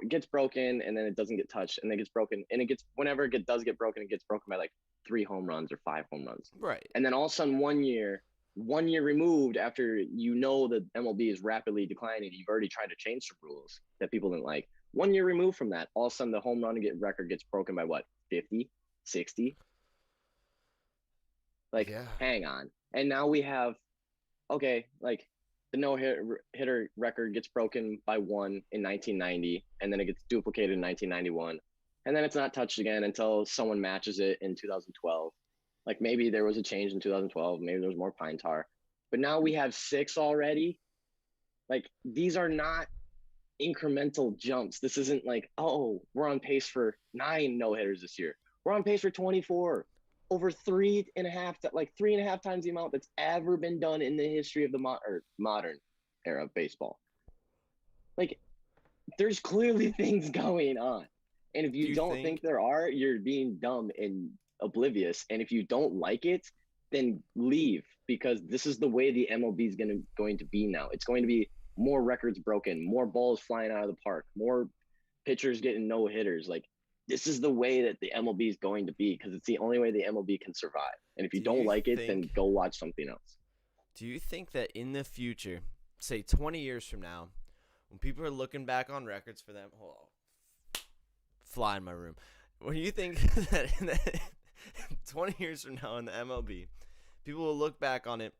gets broken and then it doesn't get touched and then it gets broken and it gets whenever it does get broken, it gets broken by like 3 home runs or 5 home runs. Right. And then all of a sudden 1 year removed after the MLB is rapidly declining, you've already tried to change some rules that people didn't like. 1 year removed from that, all of a sudden the home run record gets broken by what, 50, 60? Like, Yeah. hang on. And now we have, okay, like the hitter record gets broken by one in 1990, and then it gets duplicated in 1991, and then it's not touched again until someone matches it in 2012. Like maybe there was a change in 2012, maybe there was more pine tar, but now we have 6 already. Like these are not incremental jumps. This isn't like, oh, we're on pace for 9 no hitters this year. We're on pace for 24, over 3.5 times the amount that's ever been done in the history of the modern era of baseball. Like, there's clearly things going on. And if Do you you don't think? think there are, you're being dumb and oblivious. And if you don't like it, then leave, because this is the way the MLB is going to be now. It's going to be more records broken, more balls flying out of the park, more pitchers getting no hitters. Like this is the way that the MLB is going to be, because it's the only way the MLB can survive. And if you Do don't you like it, then think? go watch something else. Do you think that in the future, say 20 years from now, when people are looking back on records for them, hold on, fly in my room. When you think that in the 20 years from now in the MLB, people will look back on it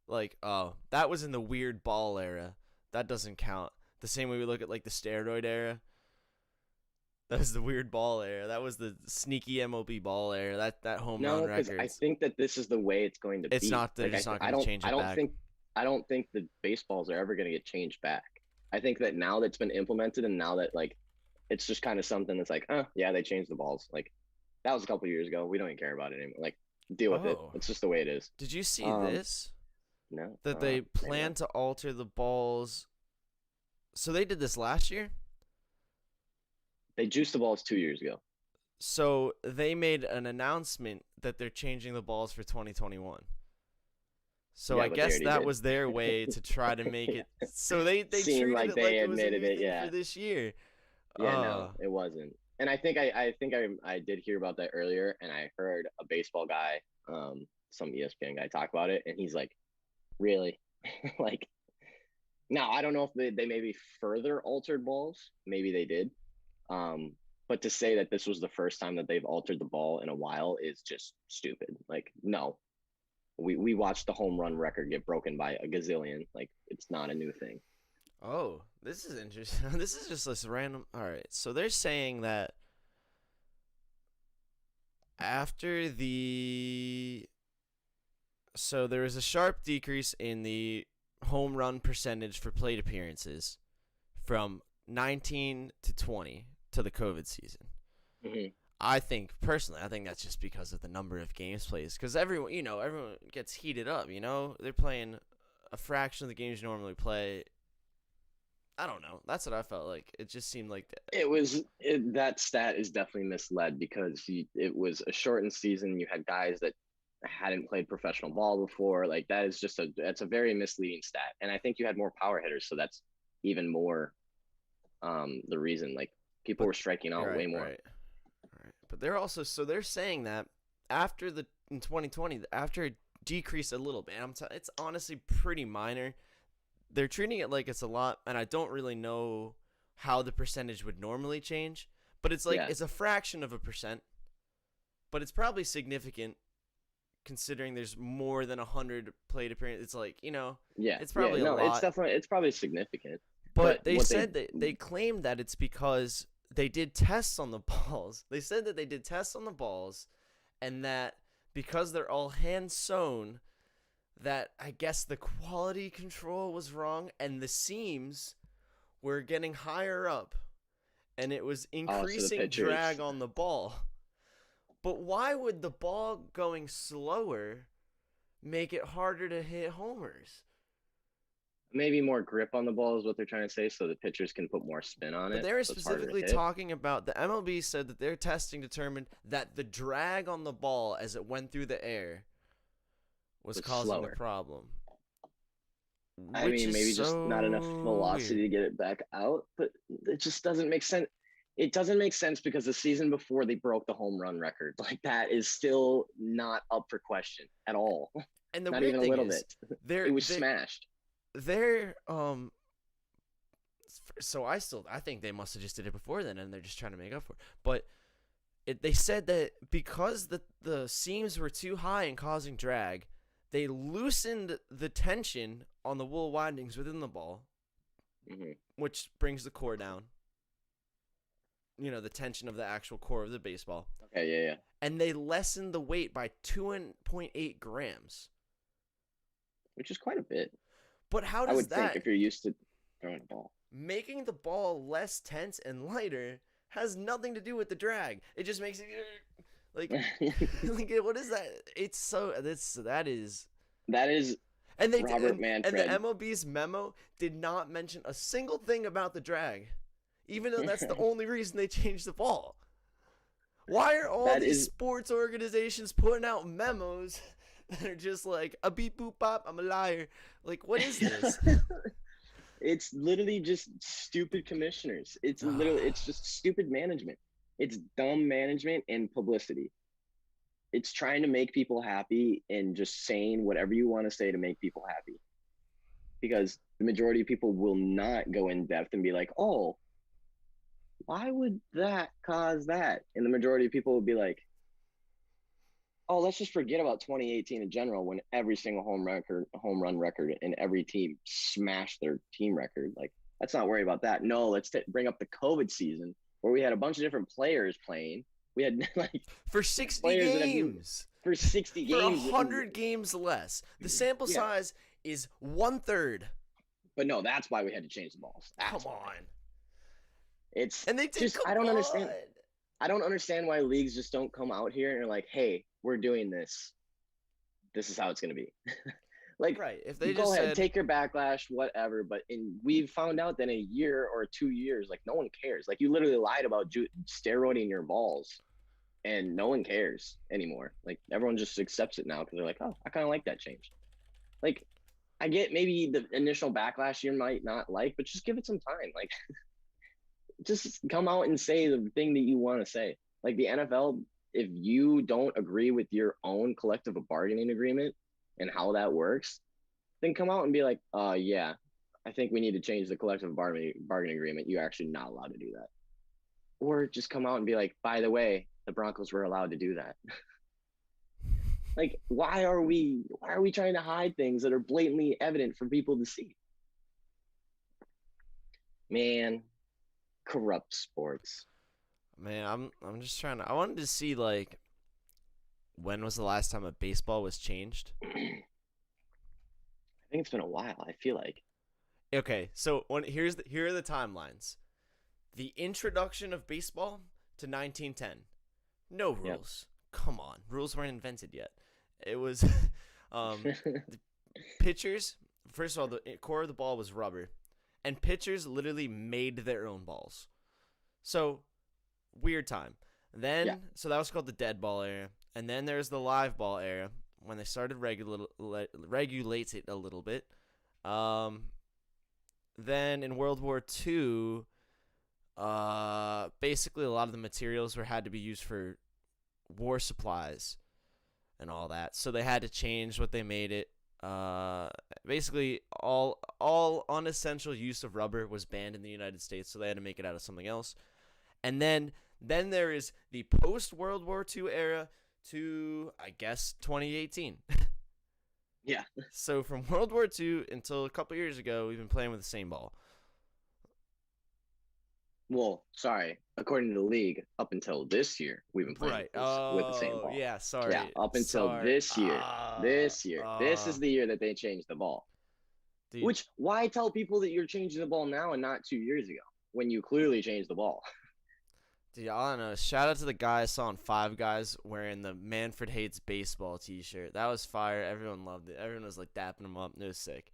like, oh, that was in the weird ball era. That doesn't count. The same way we look at like the steroid era. That was the weird ball era. That was the sneaky MLB ball era. That home run No, because I records. think that this is the way it's going to It's be. not. They're Like just not I going to don't change I it don't back. think I don't think the baseballs are ever going to get changed back. I think that now that's been implemented, and now that like it's just kind of something that's like, oh yeah, they changed the balls. Like that was a couple years ago. We don't even care about it anymore. Like deal with it. Oh, It's just the way it is. did you see Um, this? no, That they maybe plan not. to alter the balls. So they did this last year. They juiced the balls 2 years ago. So they made an announcement that they're changing the balls for 2021. So Yeah, I but they guess already that did. was their way to try to make Yeah. it. So they Seemed treated like it like they it was a admitted new it. thing for Yeah. this year. Yeah, no, it wasn't. And I did hear about that earlier, and I heard a baseball guy, some ESPN guy talk about it, and he's like, really? Like, now I don't know if they maybe further altered balls. Maybe they did. Um, but to say that this was the first time that they've altered the ball in a while is just stupid. Like, no. We watched the home run record get broken by a gazillion. Like, it's not a new thing. Oh, this is interesting. This is just this random. All right. So they're saying that after the. So there was a sharp decrease in the home run percentage for plate appearances from 19 to 20 to the COVID season. Mm-hmm. I think personally, I think that's just because of the number of games played. Because everyone gets heated up. They're playing a fraction of the games you normally play. I don't know. That's what I felt like. It just seemed like That stat is definitely misled, because it was a shortened season. You had guys that hadn't played professional ball before. Like that's a very misleading stat. And I think you had more power hitters, so that's even more the reason. Like people were striking out way more. right. But they're saying that in 2020, after it decreased a little bit, it's honestly pretty minor. They're treating it like it's a lot, and I don't really know how the percentage would normally change. But it's like it's a fraction of a percent, but it's probably significant considering there's more than 100 plate appearances. It's like it's probably a lot. It's probably significant. But they said that they claimed that it's because they did tests on the balls. They said that they did tests on the balls, and that because they're all hand sewn, that I guess the quality control was wrong, and the seams were getting higher up, and it was increasing drag on the ball. But why would the ball going slower make it harder to hit homers? Maybe more grip on the ball is what they're trying to say, so the pitchers can put more spin on it. But they were specifically talking about, the MLB said that their testing determined that the drag on the ball as it went through the air was causing the problem. I which mean, is maybe just not enough so velocity weird. to get it back out, but it just doesn't make sense. It doesn't make sense because the season before they broke the home run record. Like that is still not up for question at all. And the Not weird even a thing little is, bit. It they're was they smashed. they're so I think they must have just did it before then, and they're just trying to make up for it. But they said that because the seams were too high and causing drag, they loosened the tension on the wool windings within the ball, Mm-hmm. which brings the core down. You know, the tension of the actual core of the baseball. Okay, yeah, yeah. And they lessened the weight by 2.8 grams. Which is quite a bit. But how I does would think that if you're used to throwing a ball. making the ball less tense and lighter has nothing to do with the drag? It just makes it like like what is that? It's so that is That is and they Robert and the Manfred. MLB's memo did not mention a single thing about the drag, even though that's the only reason they changed the ball. Why are all That these is sports organizations putting out memos that are just like a beep boop bop, I'm a liar? Like, what is this? it's literally just stupid commissioners. It's just stupid management. It's dumb management and publicity. It's trying to make people happy and just saying whatever you want to say to make people happy. Because the majority of people will not go in depth and be like, "Oh, why would that cause that?" And the majority of people will be like, "Oh, let's just forget about 2018 in general when every single home run record and every team smashed their team record. Like, let's not worry about that. No, let's bring up the COVID season where we had a bunch of different players playing. We had like For 60 players that have games. for 60 For games. 100 games less. The sample Yeah, size is 1/3. but no, that's why we had to change the balls. Come That's why. on. It's And they did, just come I don't on. understand. I don't understand why leagues just don't come out here and are like, "Hey, we're doing this. This is how it's going to be." Like, Right. If they go just ahead, said, take your backlash, whatever. But we've found out that in a year or 2 years, like no one cares. Like you literally lied about steroiding your balls, and no one cares anymore. Like everyone just accepts it now because they're like, "Oh, I kind of like that change." Like I get maybe the initial backlash you might not like, but just give it some time. Like just come out and say the thing that you want to say. Like the NFL, if you don't agree with your own collective bargaining agreement and how that works, then come out and be like, yeah, I think we need to change the collective bargaining agreement. You're actually not allowed to do that. Or just come out and be like, by the way, the Broncos were allowed to do that. Like, why are we trying to hide things that are blatantly evident for people to see? Man, corrupt sports. man, I'm just trying to. I wanted to see, like, when was the last time a baseball was changed? I think it's been a while. I feel like. Okay, so here are the timelines. The introduction of baseball to 1910. No Yep. rules. Come on, rules weren't invented yet. It was the pitchers. First of all, the core of the ball was rubber, and pitchers literally made their own balls. So weird time. Then Yeah. so that was called the dead ball era, and then there's the live ball era when they started regulates it a little bit. Um, then in World War II, basically a lot of the materials were had to be used for war supplies and all that, so they had to change what they made it. Basically all unessential use of rubber was banned in the United States, so they had to make it out of something else. And then there is the post World War II era to, I guess, 2018. Yeah. So from World War II until a couple years ago, we've been playing with the same ball. Well, sorry. According to the league, up until this year, we've been playing Right. with the same Oh, ball. yeah. Yeah, Sorry. up until Sorry. this year. This is the year that they changed the ball. Dude. Which why tell people that you're changing the ball now and not 2 years ago when you clearly changed the ball? Dude, I don't know. Shout out to the guy I saw on Five Guys wearing the Manfred Hates Baseball t-shirt. That was fire. Everyone loved it. Everyone was like dapping him up. It was sick.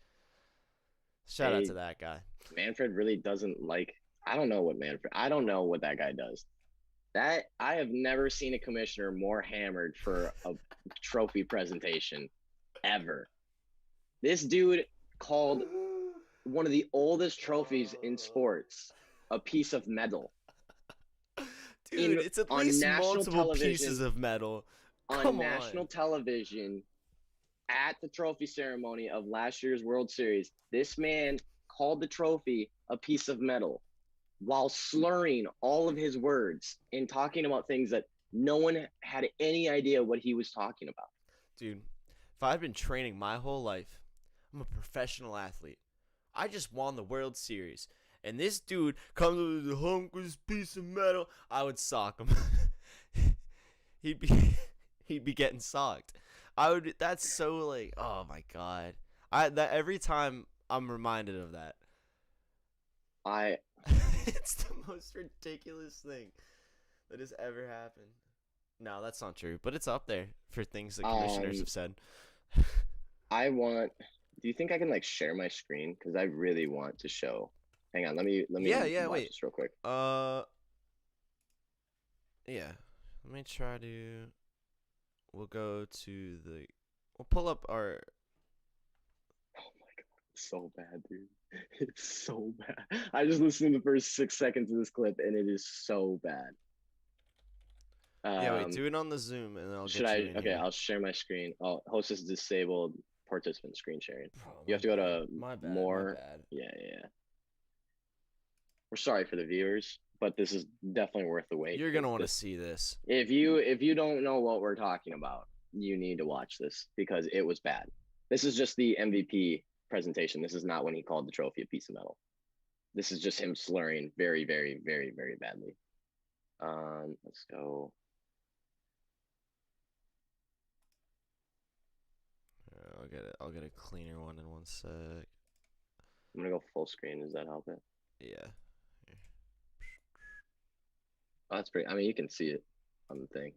Shout out to that guy. Manfred really doesn't like. I don't know what Manfred. I don't know what that guy does. That I have never seen a commissioner more hammered for a trophy presentation ever. This dude called one of the oldest trophies in sports a piece of metal Dude, in it's at on least national multiple pieces television of metal. on Come on. national television at the trophy ceremony of last year's World Series. This man called the trophy a piece of metal while slurring all of his words and talking about things that no one had any idea what he was talking about. Dude, if I'd been training my whole life, I'm a professional athlete. I just won the World Series. And this dude comes with the hunkiest piece of metal. I would sock him. he'd be he'd be getting socked. I would that's so like oh my god. That every time I'm reminded of that. I It's the most ridiculous thing that has ever happened. No, that's not true, but it's up there for things that commissioners have said. I want. Do you think I can like share my screen? Because I really want to show. Hang on, let me Yeah, watch wait. this real quick. Yeah. Let me try to. We'll go to the. We'll pull up our. Oh my god, it's so bad, dude. It's so bad. I just listened to the first 6 seconds of this clip, and it is so bad. Yeah, wait. Do it on the Zoom, and then I'll Should get you I? in Okay, here. I'll share my screen. Oh, host is disabled. Participant screen sharing. Bro, You have to go to my bad. more. My bad. Yeah. We're sorry for the viewers, but this is definitely worth the wait. You're gonna want to see this. If you don't know what we're talking about, you need to watch this because it was bad. This is just the MVP presentation. This is not when he called the trophy a piece of metal. This is just him slurring very, very, very, very badly. Let's go. I'll get a cleaner one in 1 sec. I'm gonna go full screen. Does that help it? Yeah. Oh, that's pretty. I mean, you can see it on the thing.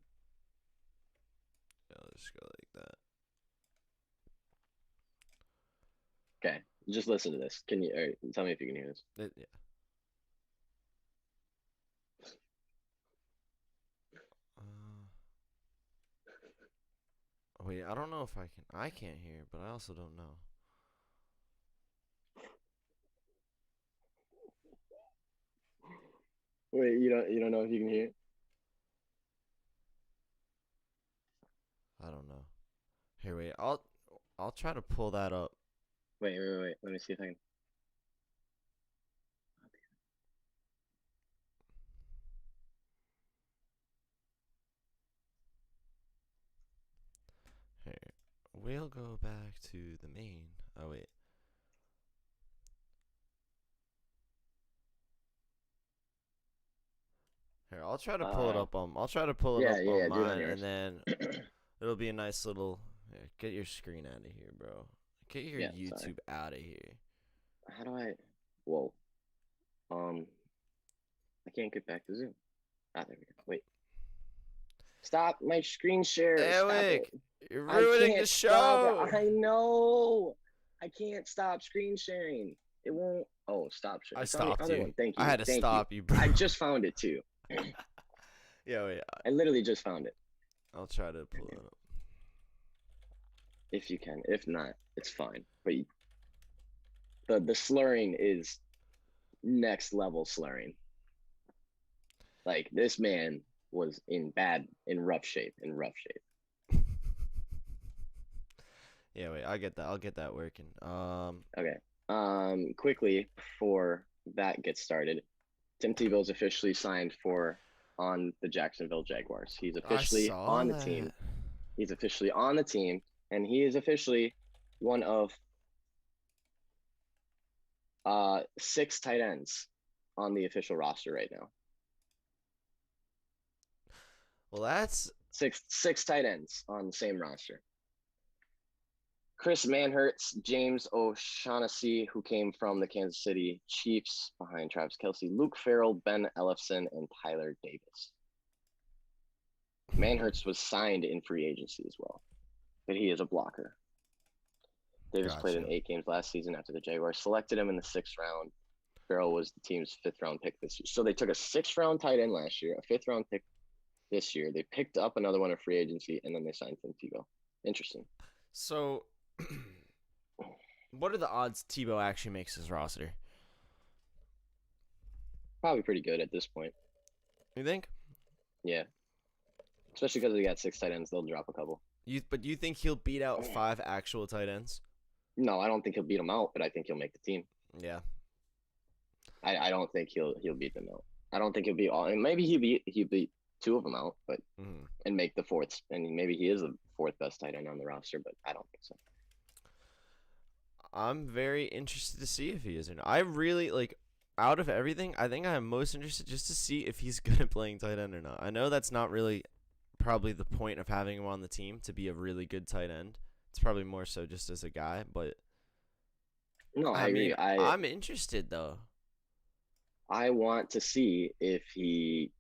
I'll just go like that. Okay, just listen to this. Can you tell me if you can hear this? Yeah. Wait, I don't know if I can. I can't hear, but I also don't know. Wait, you don't know if you can hear it? I don't know. Here, wait. I'll try to pull that up. Wait. Let me see if I can. Here, we'll go back to the main. Oh wait. Here, I'll try to pull it up on. I'll try to pull it up on Yeah. Do it on mine, and yours. then it'll be a nice little. Here, get your screen out of here, bro. Get your Yeah, YouTube out of here. How do I? Whoa. I can't get back to Zoom. Ah, there we go. Wait. Stop my screen share. Stop Eric, it. you're I ruining the can't stop show. it. I know. I can't stop screen sharing. It won't. Oh, stop sharing. I It's on the stopped other you. one. Thank you. I had to Thank stop you, bro. I just found it too. Yeah, wait. I literally just found it. I'll try to pull it up. If you can. If not, it's fine. But the slurring is next level slurring. Like this man was in rough shape. Yeah, wait. I get that. I'll get that working. Okay. Quickly before that gets started, Tim Tebow's officially signed on the Jacksonville Jaguars. He's officially on the team. He's officially on the team, and he is officially one of 6 tight ends on the official roster right now. Well, that's six tight ends on the same roster. Chris Manhertz, James O'Shaughnessy, who came from the Kansas City Chiefs behind Travis Kelce, Luke Farrell, Ben Ellefson, and Tyler Davis. Manhertz was signed in free agency as well, but he is a blocker. Davis played in 8 games last season after the Jaguars selected him in the 6th round. Farrell was the team's 5th round pick this year. So they took a 6th round tight end last year, a 5th round pick this year. They picked up another one in free agency, and then they signed Tim Tebow. Interesting. So What are the odds Tebow actually makes his roster? Probably pretty good at this point. You think? Yeah, especially because they got 6 tight ends. They'll drop a couple. But you think he'll beat out 5 actual tight ends? No, I don't think he'll beat them out, but I think he'll make the team. Yeah. I don't think he'll beat them out. I don't think he'll beat all. And maybe he'll beat 2 of them out, but and make the fourth. And maybe he is the 4th best tight end on the roster, but I don't think so. I'm very interested to see if he is or not. I really like. Out of everything, I think I'm most interested just to see if he's good at playing tight end or not. I know that's not really probably the point of having him on the team, to be a really good tight end. It's probably more so just as a guy, but no, I mean, agree. I'm interested though. I want to see if he,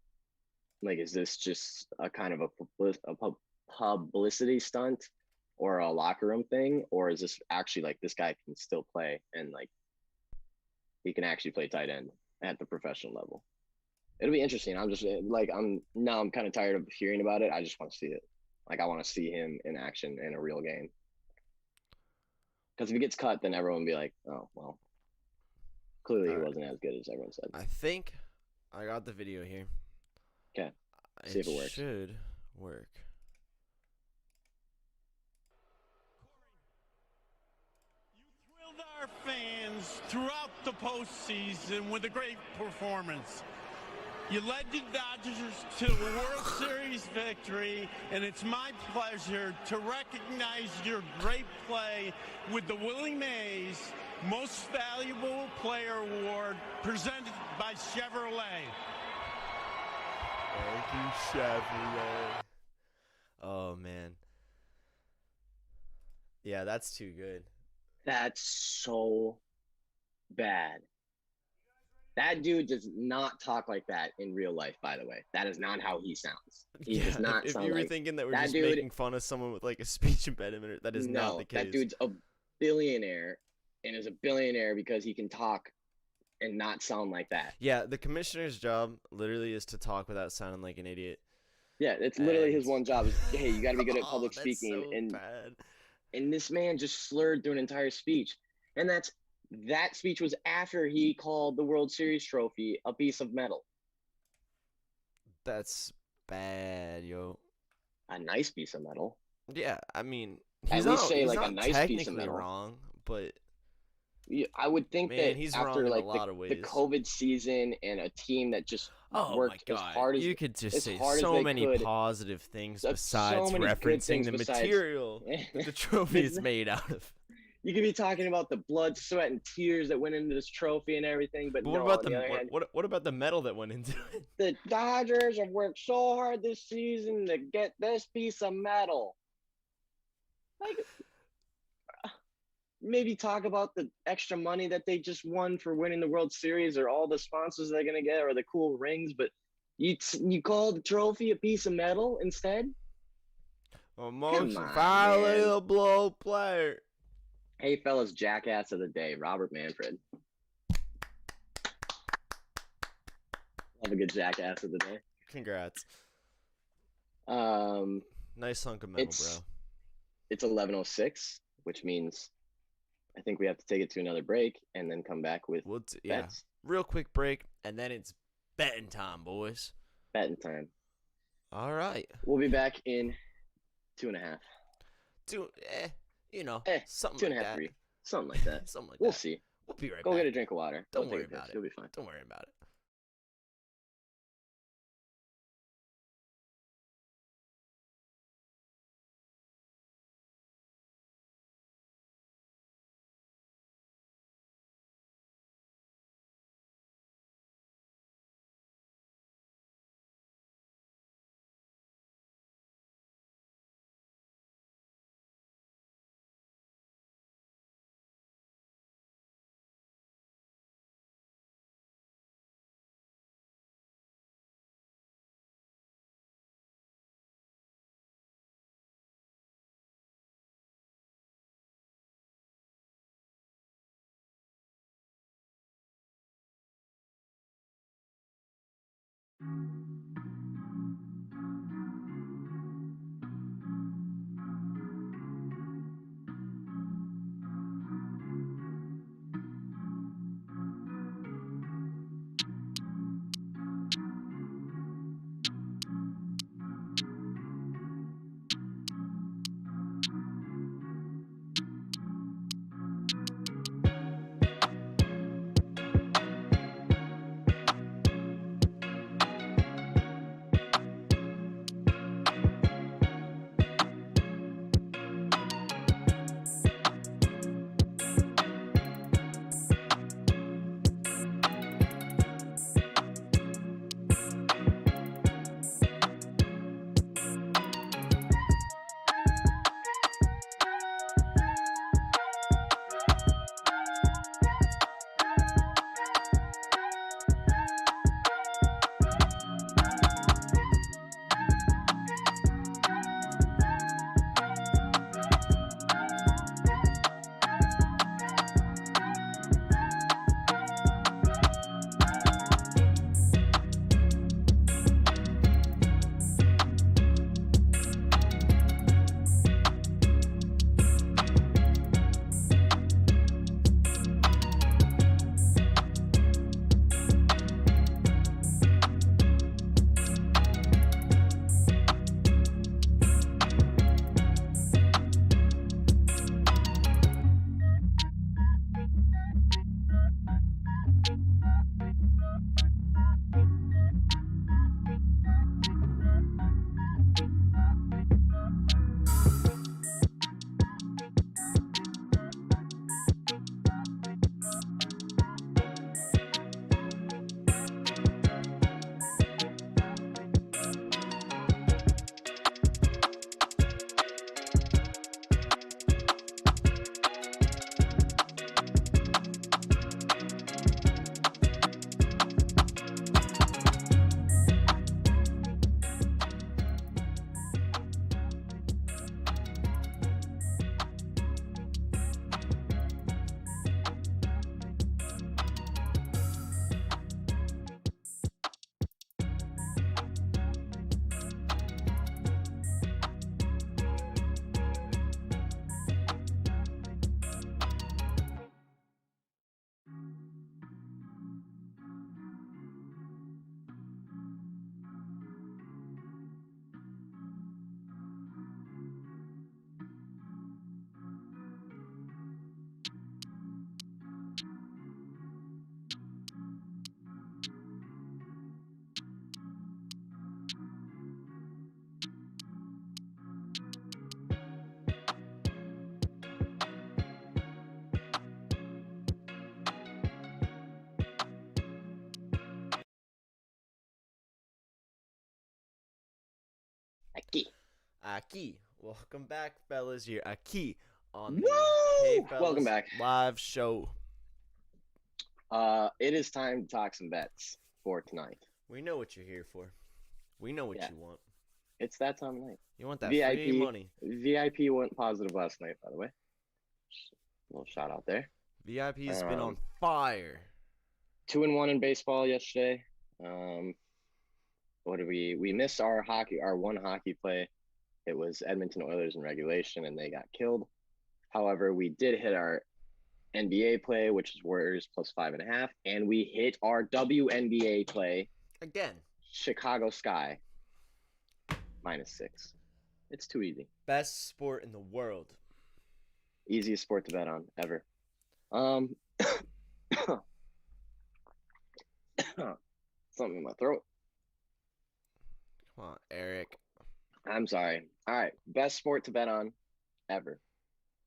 like, is this just a kind of a publicity stunt or a locker room thing, or is this actually like this guy can still play and like he can actually play tight end at the professional level? It'll be interesting. I'm just like I'm kind of tired of hearing about it. I just want to see it. Like I want to see him in action in a real game. Because if he gets cut, then everyone will be like, "Oh well, clearly he wasn't as good as everyone said." I think I got the video here. Okay, see if it works. Should work. You thrilled our fans throughout the postseason with a great performance. You led the Dodgers to a World Series victory, and it's my pleasure to recognize your great play with the Willie Mays Most Valuable Player Award presented by Chevrolet. Thank you, Chevrolet. Oh, man. Yeah, that's too good. That's so bad. That dude does not talk like that in real life, by the way. That is not how he sounds. He does not if sound you were like thinking that we're that just dude, making fun of someone with like a speech impediment, that is not the case. That dude's a billionaire and is a billionaire because he can talk and not sound like that. Yeah, the commissioner's job literally is to talk without sounding like an idiot. Yeah, it's literally his one job is, hey, you got to be good at public that's speaking. So and bad. And this man just slurred through an entire speech. And that speech was after he called the World Series trophy a piece of metal. That's bad, yo. A nice piece of metal. Yeah, I mean, he's not a nice piece of metal. Wrong, but I would think that he's after wrong like in a lot of ways. The COVID season and a team that just worked as hard as you could just say so many positive things besides referencing the material that the trophy is made out of. You could be talking about the blood, sweat, and tears that went into this trophy and everything, but what no, about what about the metal that went into it? The Dodgers have worked so hard this season to get this piece of metal. Like, maybe talk about the extra money that they just won for winning the World Series, or all the sponsors they're gonna get, or the cool rings. But you call the trophy a piece of metal instead? A most valuable player. Hey, fellas, jackass of the day, Robert Manfred. Love a good jackass of the day. Congrats. Nice hunk of metal, bro. It's 11:06, which means I think we have to take it to another break and then come back with bets. Real quick break, and then it's betting time, boys. Betting time. All right. We'll be back in 2.5. Something 2.5, like that. 3. Something like that. Something like we'll that. see. We'll be right back. Go get a drink of water. Don't worry about it. You'll be fine. Don't worry about it. Aki. Welcome back, fellas. You're Aki on the Woo! Hey Fellas Welcome back. live show. It is time to talk some bets for tonight. We know what you're here for. We know what Yeah. you want. It's that time of night. You want that VIP free money. VIP went positive last night, by the way. Just a little shout out there. VIP's been on fire. 2-1 in baseball yesterday. What did we missed our one hockey play. It was Edmonton Oilers in regulation, and they got killed. However, we did hit our NBA play, which is Warriors plus 5.5, and we hit our WNBA play Again. Chicago Sky -6. It's too easy. Best sport in the world. Easiest sport to bet on ever. Something in my throat. Come on, Eric. I'm sorry. All right, best sport to bet on ever.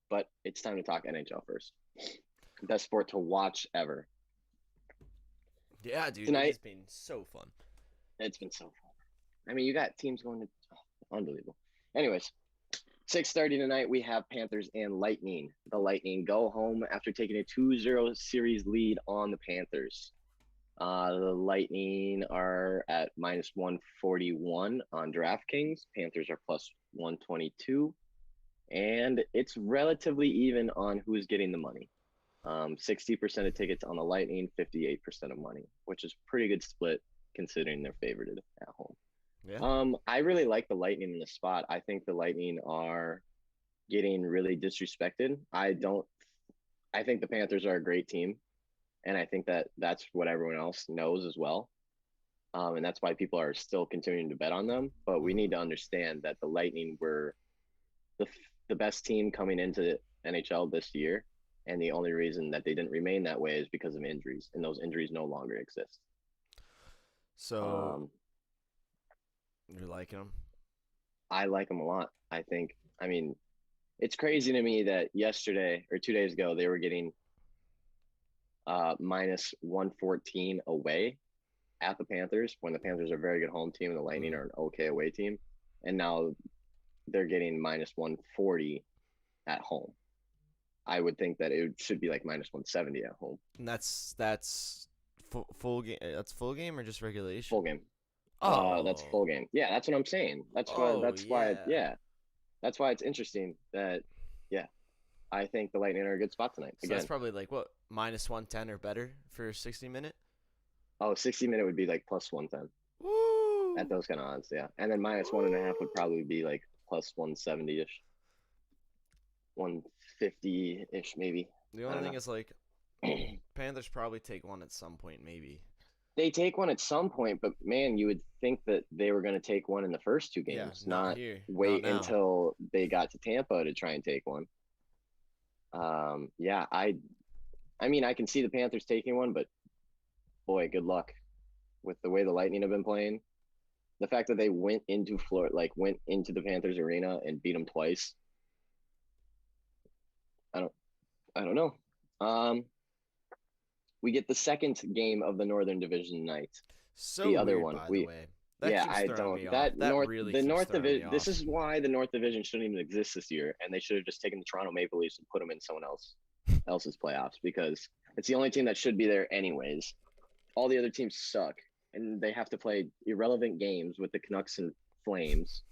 But it's time to talk NHL first. Best sport to watch ever. Yeah, dude. Tonight- It's been so fun. It's been so fun. I mean, you got teams going to unbelievable. Anyways, 6:30 tonight, we have Panthers and Lightning. The Lightning go home after taking a 2-0 series lead on the Panthers. The Lightning are at -141 on DraftKings. Panthers are plus 122. And it's relatively even on who's getting the money. 60% of tickets on the Lightning, 58% of money, which is pretty good split considering they're favored at home. Yeah. I really like the Lightning in the spot. I think the Lightning are getting really disrespected. I think the Panthers are a great team, and I think that's what everyone else knows as well. And that's why people are still continuing to bet on them. But we need to understand that the Lightning were the best team coming into the NHL this year, and the only reason that they didn't remain that way is because of injuries, and those injuries no longer exist. So, you're liking them? I like them a lot. I mean, it's crazy to me that yesterday or 2 days ago they were getting -114 away at the Panthers when the Panthers are a very good home team and the Lightning are an okay away team, and now they're getting -140 at home. I would think that it should be like -170 at home. And that's full game. That's full game or just regulation? Full game. Oh, That's full game. Yeah, that's what I'm saying. That's why it's interesting that I think the Lightning are a good spot tonight. So Again, that's probably like what, -110 or better for 60-minute? 60-minute would be like plus 110 Woo! at those kind of odds. Yeah, and then -1.5 would probably be like plus 170-ish, 150-ish maybe. The only thing is like Panthers probably take one at some point, maybe. They take one at some point, but man, you would think that they were going to take one in the first two Yeah, games, not not here. wait Not now. until they got to Tampa to try and take one. Yeah, I mean, I can see the Panthers taking one, but boy, good luck with the way the Lightning have been playing. The fact that they went into the Panthers arena and beat them twice. I don't know. We get the second game of the Northern Division tonight. So The other weird, one, by the way. That yeah, keeps I throwing me don't. off. That North, really the keeps North throwing me Division. This off. is why the North Division shouldn't even exist this year, and they should have just taken the Toronto Maple Leafs and put them in someone else's playoffs, because it's the only team that should be there anyways. All the other teams suck, and they have to play irrelevant games with the Canucks and Flames.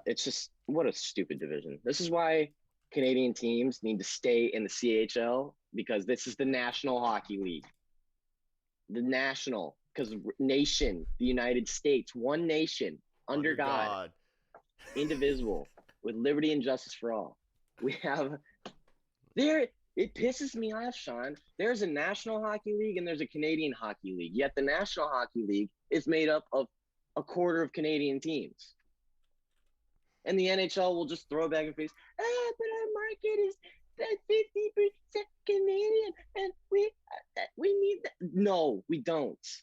It's just, what a stupid division. This is why Canadian teams need to stay in the CHL, because this is the National Hockey League. The national, because nation, the United States, one nation, under God, indivisible, with liberty and justice for all. We have there. It pisses me off, Sean. There's a National Hockey League and there's a Canadian Hockey League. Yet the National Hockey League is made up of a quarter of Canadian teams. And the NHL will just throw back in face, but our market is 50% Canadian, and we need that. No, we don't.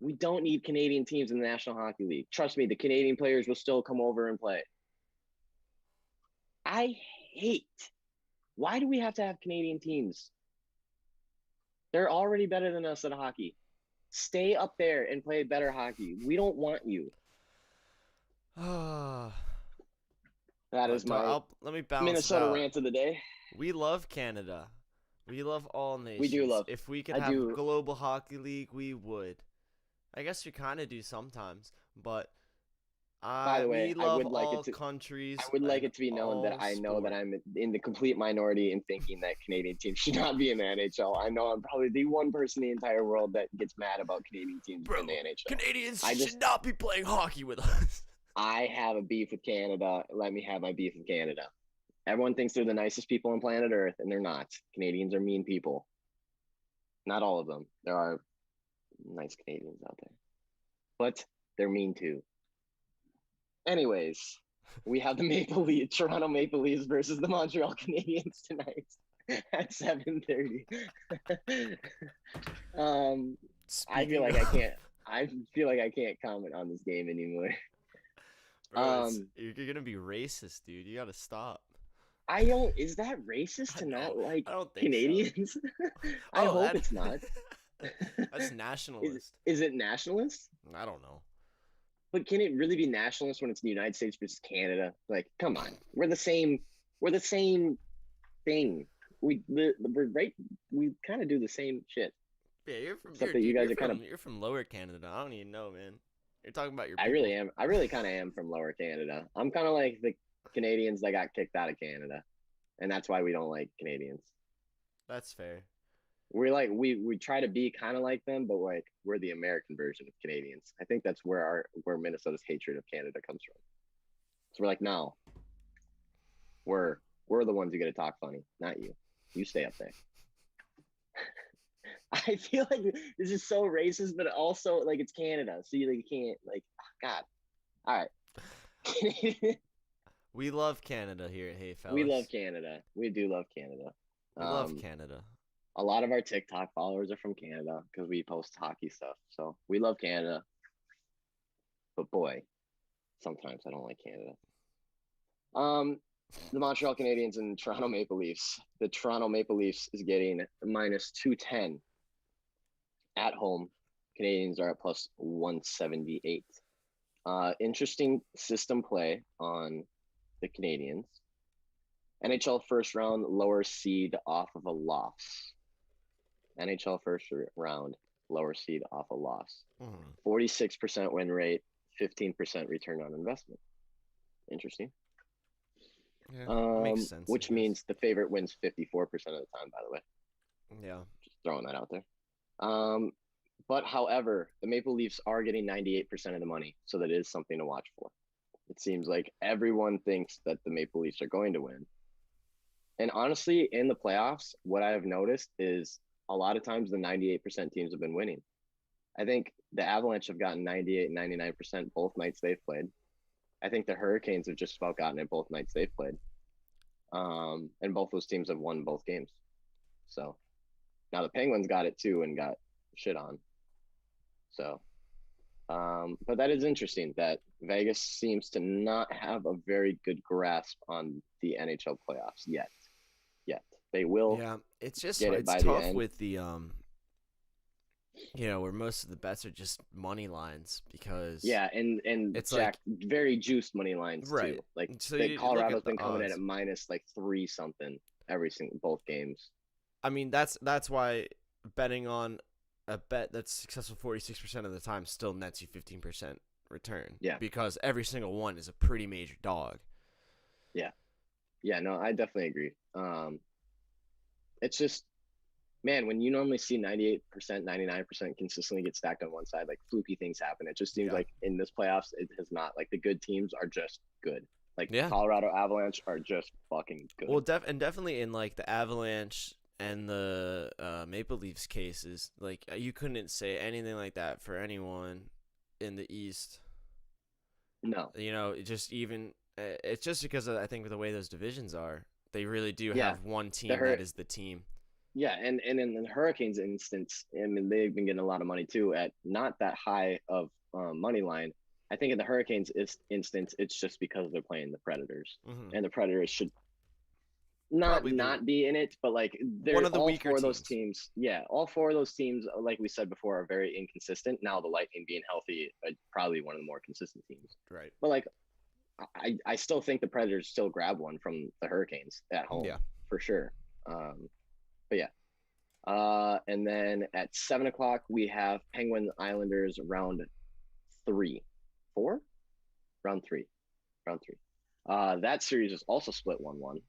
We don't need Canadian teams in the National Hockey League. Trust me, the Canadian players will still come over and play. I hate. Why do we have to have Canadian teams? They're already better than us at hockey. Stay up there and play better hockey. We don't want you. That is my let me balance Minnesota it out. rant of the day. We love Canada. We love all nations. We do love. If we could I have do. global hockey league, we would. I guess we kind of do sometimes, but By the way, we love all countries. I would like and it to be known that all I know that sport. I'm in the complete minority in thinking that Canadian teams should not be in the NHL. I know I'm probably the one person in the entire world that gets mad about Canadian teams Bro, in the NHL. Canadians should not be playing hockey with us. I have a beef with Canada. Let me have my beef with Canada. Everyone thinks they're the nicest people on planet Earth, and they're not. Canadians are mean people. Not all of them. There are nice Canadians out there, but they're mean too. Anyways, we have the Toronto Maple Leafs versus the Montreal Canadiens tonight at 7:30. I feel like I can't comment on this game anymore. Bro, you're gonna be racist, dude. You gotta stop. I don't. Is that racist to not like Canadians? So. I hope it's not. That's nationalist. Is it nationalist? I don't know. But can it really be nationalist when it's the United States versus Canada? Like, come on, we're the same. We're the same thing. We're right. We kind of do the same shit. Yeah, you're from Lower Canada. I don't even know, man. You're talking about your. People. I really am. I really kind of am from Lower Canada. I'm kind of like the Canadians that got kicked out of Canada, and that's why we don't like Canadians. That's fair. We're like we try to be kind of like them, but like we're the American version of Canadians. I think that's where Minnesota's hatred of Canada comes from. So we're like, no, we're the ones who get to talk funny, not you. You stay up there. I feel like this is so racist, but also like it's Canada, so you can't like. God, all right. We love Canada here at Hey Fellas. We love Canada. We do love Canada. We love Canada. A lot of our TikTok followers are from Canada because we post hockey stuff. So we love Canada. But boy, sometimes I don't like Canada. The Montreal Canadiens and Toronto Maple Leafs. The Toronto Maple Leafs is getting -210 at home. Canadians are at +178. Interesting system play on the Canadiens. NHL first round, lower seed off of a loss. NHL first round, lower seed off a loss. 46% win rate, 15% return on investment. Interesting. Yeah, makes sense. Which means the favorite wins 54% of the time, by the way. Yeah. Just throwing that out there. But however, the Maple Leafs are getting 98% of the money, so that is something to watch for. It seems like everyone thinks that the Maple Leafs are going to win. And honestly, in the playoffs, what I have noticed is a lot of times the 98% teams have been winning. I think the Avalanche have gotten 98 and 99% both nights they've played. I think the Hurricanes have just about gotten it both nights they've played. And both those teams have won both games. So now the Penguins got it too and got shit on. So, but that is interesting that Vegas seems to not have a very good grasp on the NHL playoffs yet. They will. Yeah, it's just it's tough with the where most of the bets are just money lines because and it's very juiced money lines right. too. Like so Colorado's been coming in at -3 something both games. I mean that's why betting on a bet that's successful 46% of the time still nets you 15% return. Yeah, because every single one is a pretty major dog. Yeah, no, I definitely agree. It's just, man, when you normally see 98%, 99% consistently get stacked on one side, like fluky things happen. It just seems like in this playoffs, it has not. Like the good teams are just good. Like Colorado Avalanche are just fucking good. Well, definitely in like the Avalanche and the Maple Leafs cases, like you couldn't say anything like that for anyone in the East. No. It's just because I think with the way those divisions are, they really do have one team that is the team. Yeah, and in the Hurricanes instance, I mean, they've been getting a lot of money too at not that high of money line. I think in the Hurricanes instance, it's just because they're playing the Predators, and the Predators should not be in it, but like they're one of the all weaker four of those teams. Yeah, all four of those teams, like we said before, are very inconsistent. Now the Lightning being healthy, probably one of the more consistent teams. Right. But like I still think the Predators still grab one from the Hurricanes at home. Yeah. For sure. But yeah. And then at 7 o'clock, we have Penguin Islanders round 3. 4? Round 3. Round 3. That series is also split 1-1.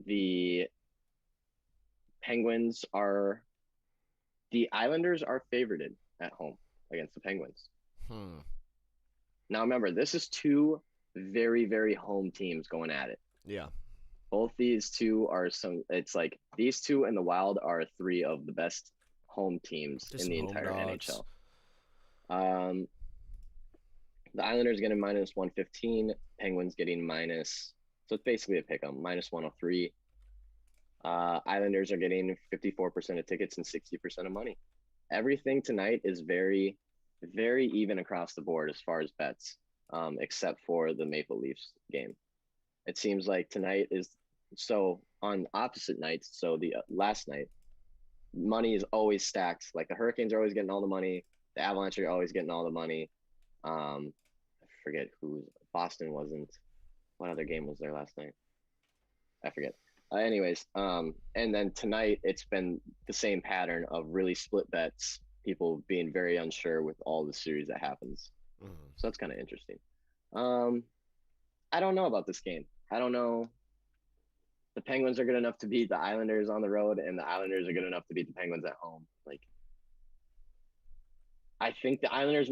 The Islanders are favorited at home against the Penguins. Now remember, this is 2 very, very home teams going at it. Yeah. Both these 2 are it's like these 2 and the Wild are 3 of the best home teams in the entire NHL. The Islanders getting -115, Penguins getting so it's basically a pick 'em, -103. Islanders are getting 54% of tickets and 60% of money. Everything tonight is very, very even across the board as far as bets, except for the Maple Leafs game. It seems like tonight is so on opposite nights. So the last night, money is always stacked. Like the Hurricanes are always getting all the money. The Avalanche are always getting all the money. I forget Boston wasn't. What other game was there last night? I forget. Anyways, and then tonight it's been the same pattern of really split bets, people being very unsure with all the series that happens. So that's kind of interesting. I don't know about this game. I don't know. The Penguins are good enough to beat the Islanders on the road, and the Islanders are good enough to beat the Penguins at home. Like, I think the Islanders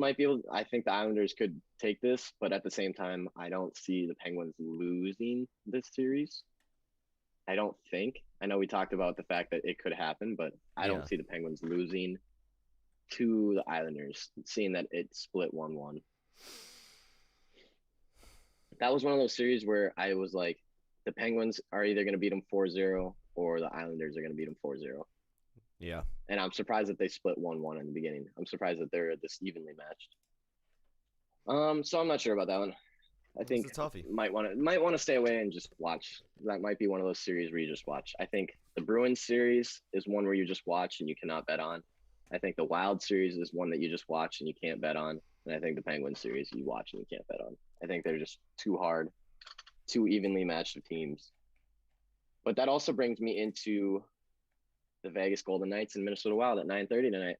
could take this, but at the same time, I don't see the Penguins losing this series. I don't think. I know we talked about the fact that it could happen, but I don't see the Penguins losing to the Islanders, seeing that it split 1-1. That was one of those series where I was like, the Penguins are either going to beat them 4-0 or the Islanders are going to beat them 4-0. Yeah. And I'm surprised that they split 1-1 in the beginning. I'm surprised that they're this evenly matched. So I'm not sure about that one. I think might want to stay away and just watch. That might be one of those series where you just watch. I think the Bruins series is one where you just watch and you cannot bet on. I think the Wild series is one that you just watch and you can't bet on. And I think the Penguin series you watch and you can't bet on. I think they're just too hard, too evenly matched of teams. But that also brings me into the Vegas Golden Knights and Minnesota Wild at 9:30 tonight.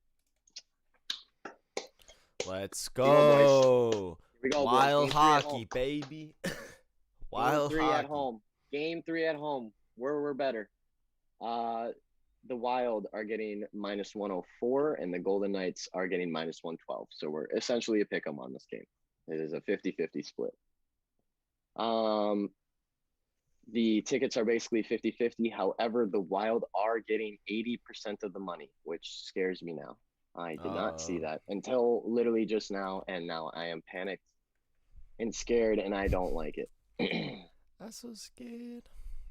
Let's go. Here we go, Wild hockey, baby. Wild Game 3 hockey. at home. Game 3 at home. We're better. The Wild are getting -104, and the Golden Knights are getting -112. So we're essentially a pick 'em on this game. It is a 50-50 split. The tickets are basically 50-50. However, the Wild are getting 80% of the money, which scares me now. I did not see that until literally just now, and now I am panicked and scared, and I don't like it. I'm so scared.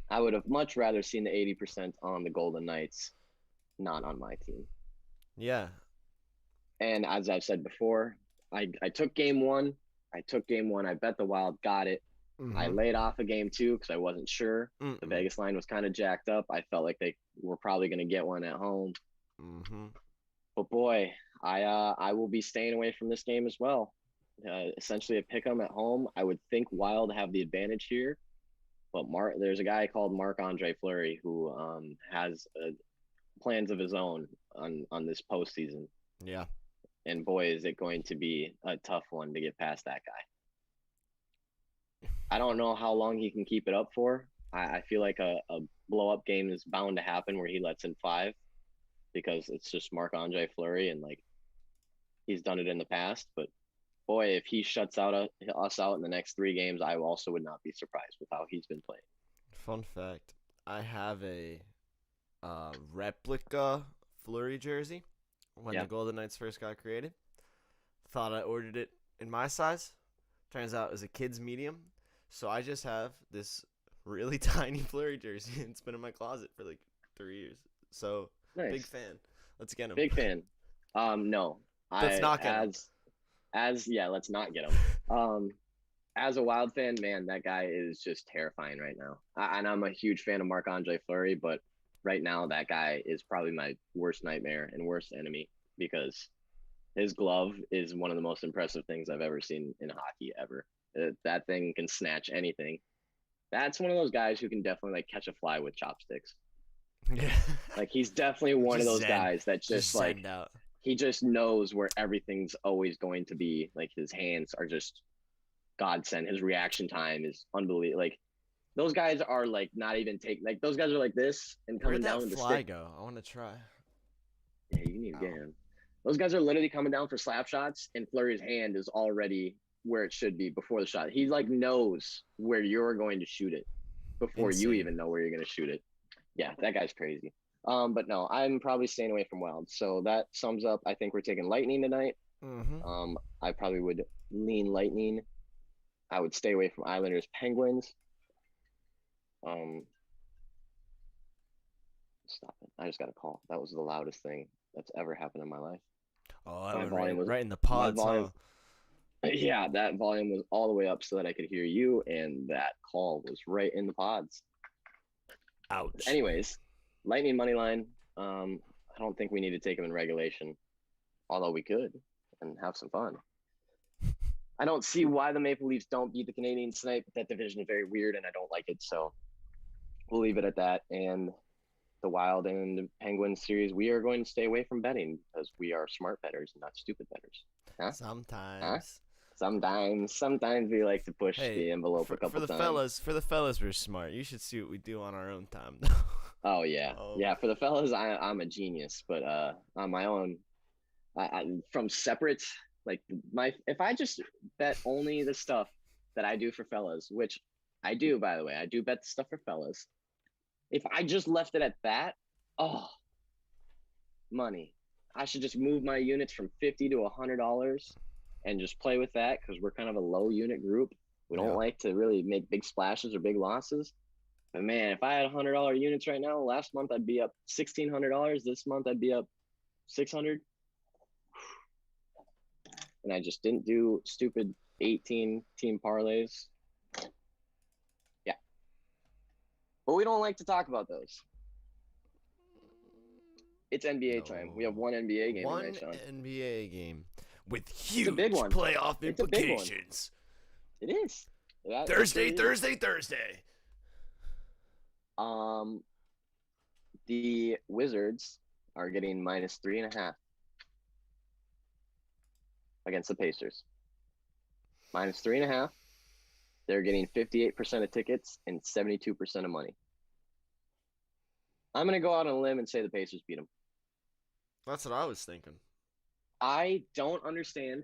I would have much rather seen the 80% on the Golden Knights, not on my team. Yeah. And as I've said before, I took game 1. I bet the Wild, got it. I laid off a game 2 because I wasn't sure. The Vegas line was kind of jacked up. I felt like they were probably going to get one at home. But boy, I will be staying away from this game as well. Essentially a pick 'em at home. I would think Wild have the advantage here. But there's a guy called Marc-Andre Fleury who has plans of his own on this postseason. Yeah. And boy, is it going to be a tough one to get past that guy. I don't know how long he can keep it up for. I feel like a blow-up game is bound to happen where he lets in 5 because it's just Marc-Andre Fleury and like he's done it in the past. But boy, if he shuts us out in the next 3 games, I also would not be surprised with how he's been playing. Fun fact, I have a replica Fleury jersey when the Golden Knights first got created. Thought I ordered it in my size. Turns out it was a kid's medium. So I just have this really tiny Fleury jersey. It's been in my closet for like 3 years. So nice. Big fan. Let's get him. Big fan. No. Let's not get him. Let's not get him. As a Wild fan, man, that guy is just terrifying right now. And I'm a huge fan of Marc-Andre Fleury, but right now that guy is probably my worst nightmare and worst enemy because his glove is one of the most impressive things I've ever seen in hockey ever. That thing can snatch anything. That's one of those guys who can definitely like catch a fly with chopsticks. Yeah. Like he's definitely one of Just those zen. guys that just like zened out. he just knows where everything's always going to be. Like his hands are just godsend. His reaction time is unbelievable. Like those guys are like not even like those guys are like this and coming Where'd down that with the fly stick. go? I want to try. Yeah, you need to get Ow. him. Those guys are literally coming down for slap shots, and Fleury's hand is already where it should be before the shot. He like knows where you're going to shoot it before you Insane. even know where you're going to shoot it. Yeah, that guy's crazy. But no, I'm probably staying away from Wild. So that sums up. I think we're taking Lightning tonight. Mm-hmm. I probably would lean Lightning. I would stay away from Islanders Penguins. Stop it. I just got a call. That was the loudest thing that's ever happened in my life. Oh, that My went volume was right in the my pods, volume. huh? Yeah, that volume was all the way up so that I could hear you, and that call was right in the pods. Ouch. Anyways, Lightning money line. I don't think we need to take them in regulation, although we could and have some fun. I don't see why the Maple Leafs don't beat the Canadiens tonight, but that division is very weird, and I don't like it. So we'll leave it at that. And the Wild and Penguins series, we are going to stay away from betting because we are smart bettors, not stupid bettors. Huh? Sometimes. Sometimes we like to push Hey, the envelope a couple for the times. fellas, we're smart. You should see what we do on our own time. Oh yeah, yeah. For the fellas, I'm a genius, but on my own, from separate like if I just bet only the stuff that I do for fellas, which I do by the way, I do bet the stuff for fellas. If I just left it at that, oh, money. I should just move my units from $50 to $100 and just play with that because we're kind of a low unit group. We don't like to really make big splashes or big losses. But man, if I had $100 units right now, last month I'd be up $1,600. This month I'd be up $600. And I just didn't do stupid 18 team parlays. Yeah. But we don't like to talk about those. It's NBA time. We have one NBA game One tonight, Sean. NBA game with huge a big one. playoff It's a big one. implications. It is. Thursday. The Wizards are getting -3.5 against the Pacers. -3.5. They're getting 58% of tickets and 72% of money. I'm going to go out on a limb and say the Pacers beat them. That's what I was thinking. I don't understand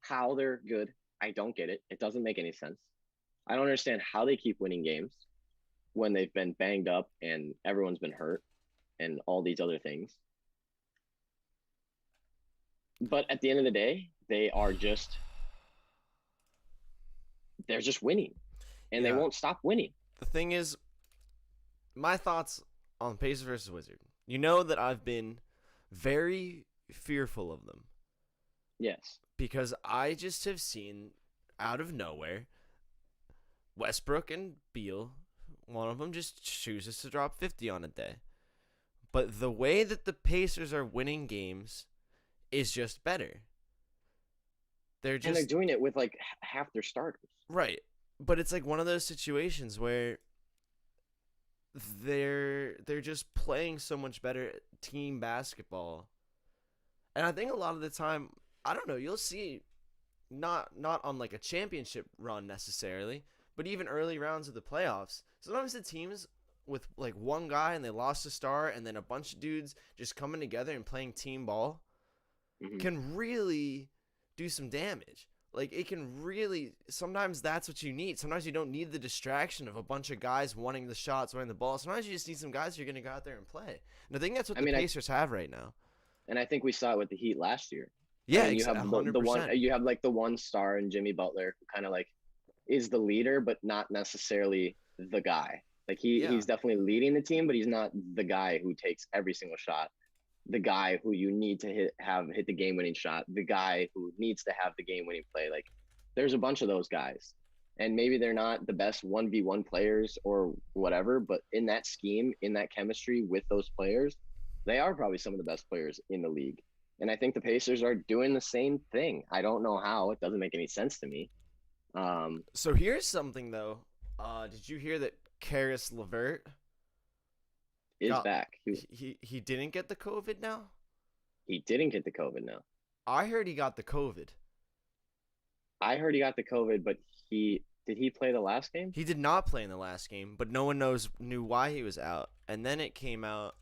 how they're good. I don't get it. It doesn't make any sense. I don't understand how they keep winning games when they've been banged up and everyone's been hurt and all these other things. But at the end of the day, they're just winning, and they won't stop winning. The thing is, my thoughts on Pacers versus Wizard. You know that I've been very fearful of them. Yes. Because I just have seen, out of nowhere, Westbrook and Beal, one of them just chooses to drop 50 on a day. But the way that the Pacers are winning games is just better. And they're doing it with like half their starters. Right. But it's like one of those situations where they're just playing so much better team basketball. And I think a lot of the time, I don't know, you'll see not on like a championship run necessarily, but even early rounds of the playoffs. Sometimes the teams with like one guy and they lost a star and then a bunch of dudes just coming together and playing team ball can really do some damage. Like, it can really, sometimes that's what you need. Sometimes you don't need the distraction of a bunch of guys wanting the shots, wanting the ball. Sometimes you just need some guys who are going to go out there and play. And I think that's what the Pacers have right now. And I think we saw it with the Heat last year. Yeah, I mean, you have the one, you have like the one star in Jimmy Butler who kind of like is the leader, but not necessarily the guy. Like he's definitely leading the team, but he's not the guy who takes every single shot. The guy who you need to hit the game-winning shot, the guy who needs to have the game-winning play. Like, there's a bunch of those guys, and maybe they're not the best 1v1 players or whatever, but in that scheme, in that chemistry with those players, they are probably some of the best players in the league. And I think the Pacers are doing the same thing. I don't know how. It doesn't make any sense to me. So here's something though. Did you hear that Karis LeVert Is got back. he didn't get the COVID now? He didn't get the COVID now. I heard he got the COVID. I heard he got the COVID, but did he play the last game? He did not play in the last game, but no one knew why he was out. And then it came out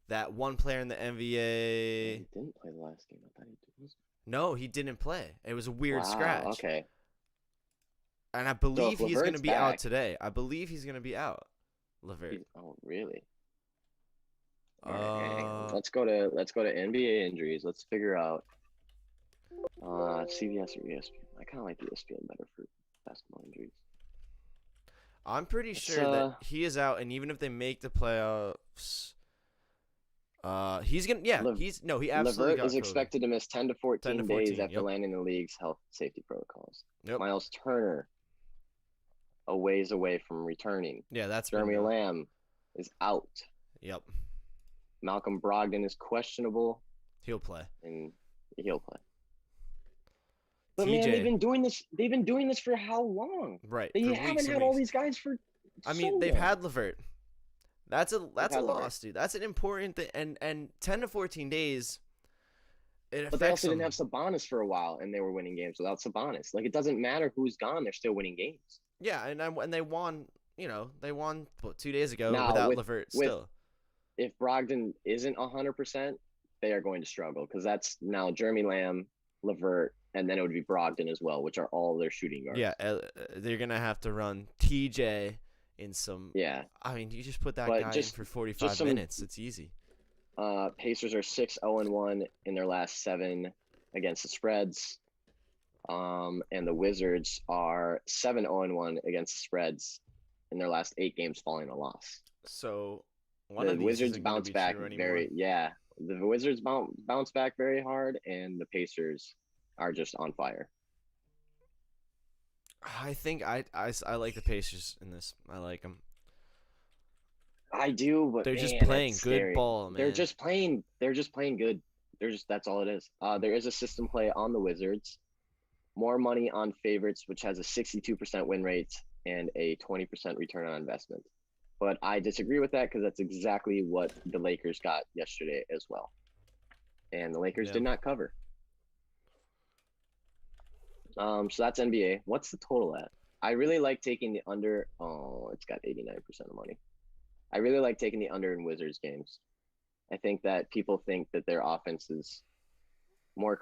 that one player in the NBA. He didn't play the last game. I thought he did. No, he didn't play. It was a weird scratch. Okay. And I believe he's going to be out back, today. I believe he's going to be out. LeVert. Oh, really? Let's go to NBA injuries. Let's figure out CBS or ESPN. I kind of like ESPN better for basketball injuries. I'm pretty sure that he is out, and even if they make the playoffs, he's gonna. Yeah, he absolutely LeVert got is COVID. expected to miss 10 to 14 days after yep. landing in the league's health safety protocols. Yep. Miles Turner, a ways away from returning. Yeah, that's Jeremy Lamb is out. Yep. Malcolm Brogdon is questionable. He'll play. And he'll play. But TJ, man, they've been doing this. They've been doing this for how long? Right. They haven't had all these guys for. I mean, they've had LeVert. That's a loss, dude. That's an important thing. And 10 to 14 days. But they also didn't have Sabonis for a while, and they were winning games without Sabonis. Like, it doesn't matter who's gone; they're still winning games. Yeah, and they won. They won 2 days ago without LeVert. Still, if Brogdon isn't 100%, they are going to struggle because that's now Jeremy Lamb, LeVert, and then it would be Brogdon as well, which are all their shooting guards. Yeah, they're gonna have to run TJ in some. Yeah, I mean, you just put that guy in for 45 minutes. It's easy. Pacers are 6-0-1 in their last 7 against the spreads. And the Wizards are 7-0-1 against the spreads in their last 8 games following a loss. So the Wizards bounce back the Wizards bounce back very hard, and the Pacers are just on fire. I think I like the Pacers in this. I like them. I do, but they're just playing good ball, man. They're just playing good. That's all it is. There is a system play on the Wizards. More money on favorites, which has a 62% win rate and a 20% return on investment. But I disagree with that because that's exactly what the Lakers got yesterday as well. And the Lakers did not cover. So that's NBA. What's the total at? I really like taking the under. Oh, it's got 89% of money. I really like taking the under in Wizards games. I think that people think that their offense is more.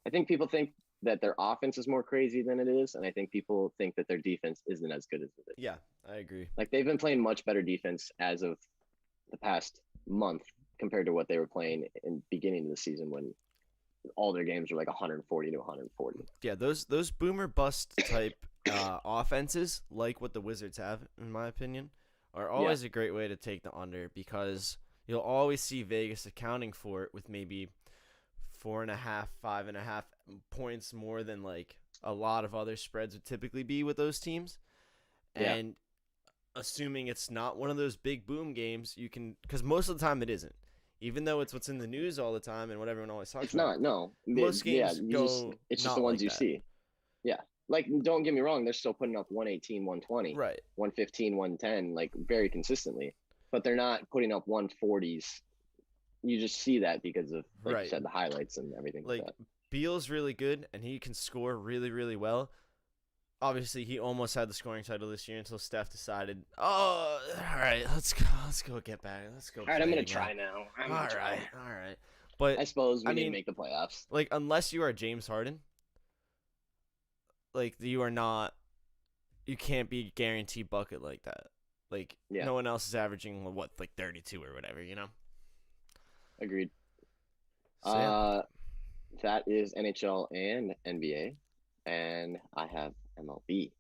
I think people think that their offense is more crazy than it is, and I think people think that their defense isn't as good as it is. Yeah, I agree. Like, they've been playing much better defense as of the past month compared to what they were playing in the beginning of the season when all their games were like 140 to 140. Yeah, those boomer bust type offenses, like what the Wizards have, in my opinion, are always a great way to take the under because you'll always see Vegas accounting for it with maybe 4.5, 5.5 points more than like a lot of other spreads would typically be with those teams. Yeah. And assuming it's not one of those big boom games, you can, because most of the time it isn't. Even though it's what's in the news all the time and what everyone always talks about. It's not, no. Most games it's just the ones you see. Yeah. Like, don't get me wrong, they're still putting up 118, 120. Right. 115, 110, like, very consistently. But they're not putting up 140s. You just see that because of, like you said, the highlights and everything like that. Beal's really good, and he can score really, really well. Obviously, he almost had the scoring title this year until Steph decided, oh, all right, let's go get back. Let's go. All right, I'm going to try now. All right. But I suppose we need to make the playoffs. Like, unless you are James Harden, like, you can't be guaranteed bucket like that. Like, no one else is averaging, like 32 or whatever, you know? Agreed. So, that is NHL and NBA, and I have MLB.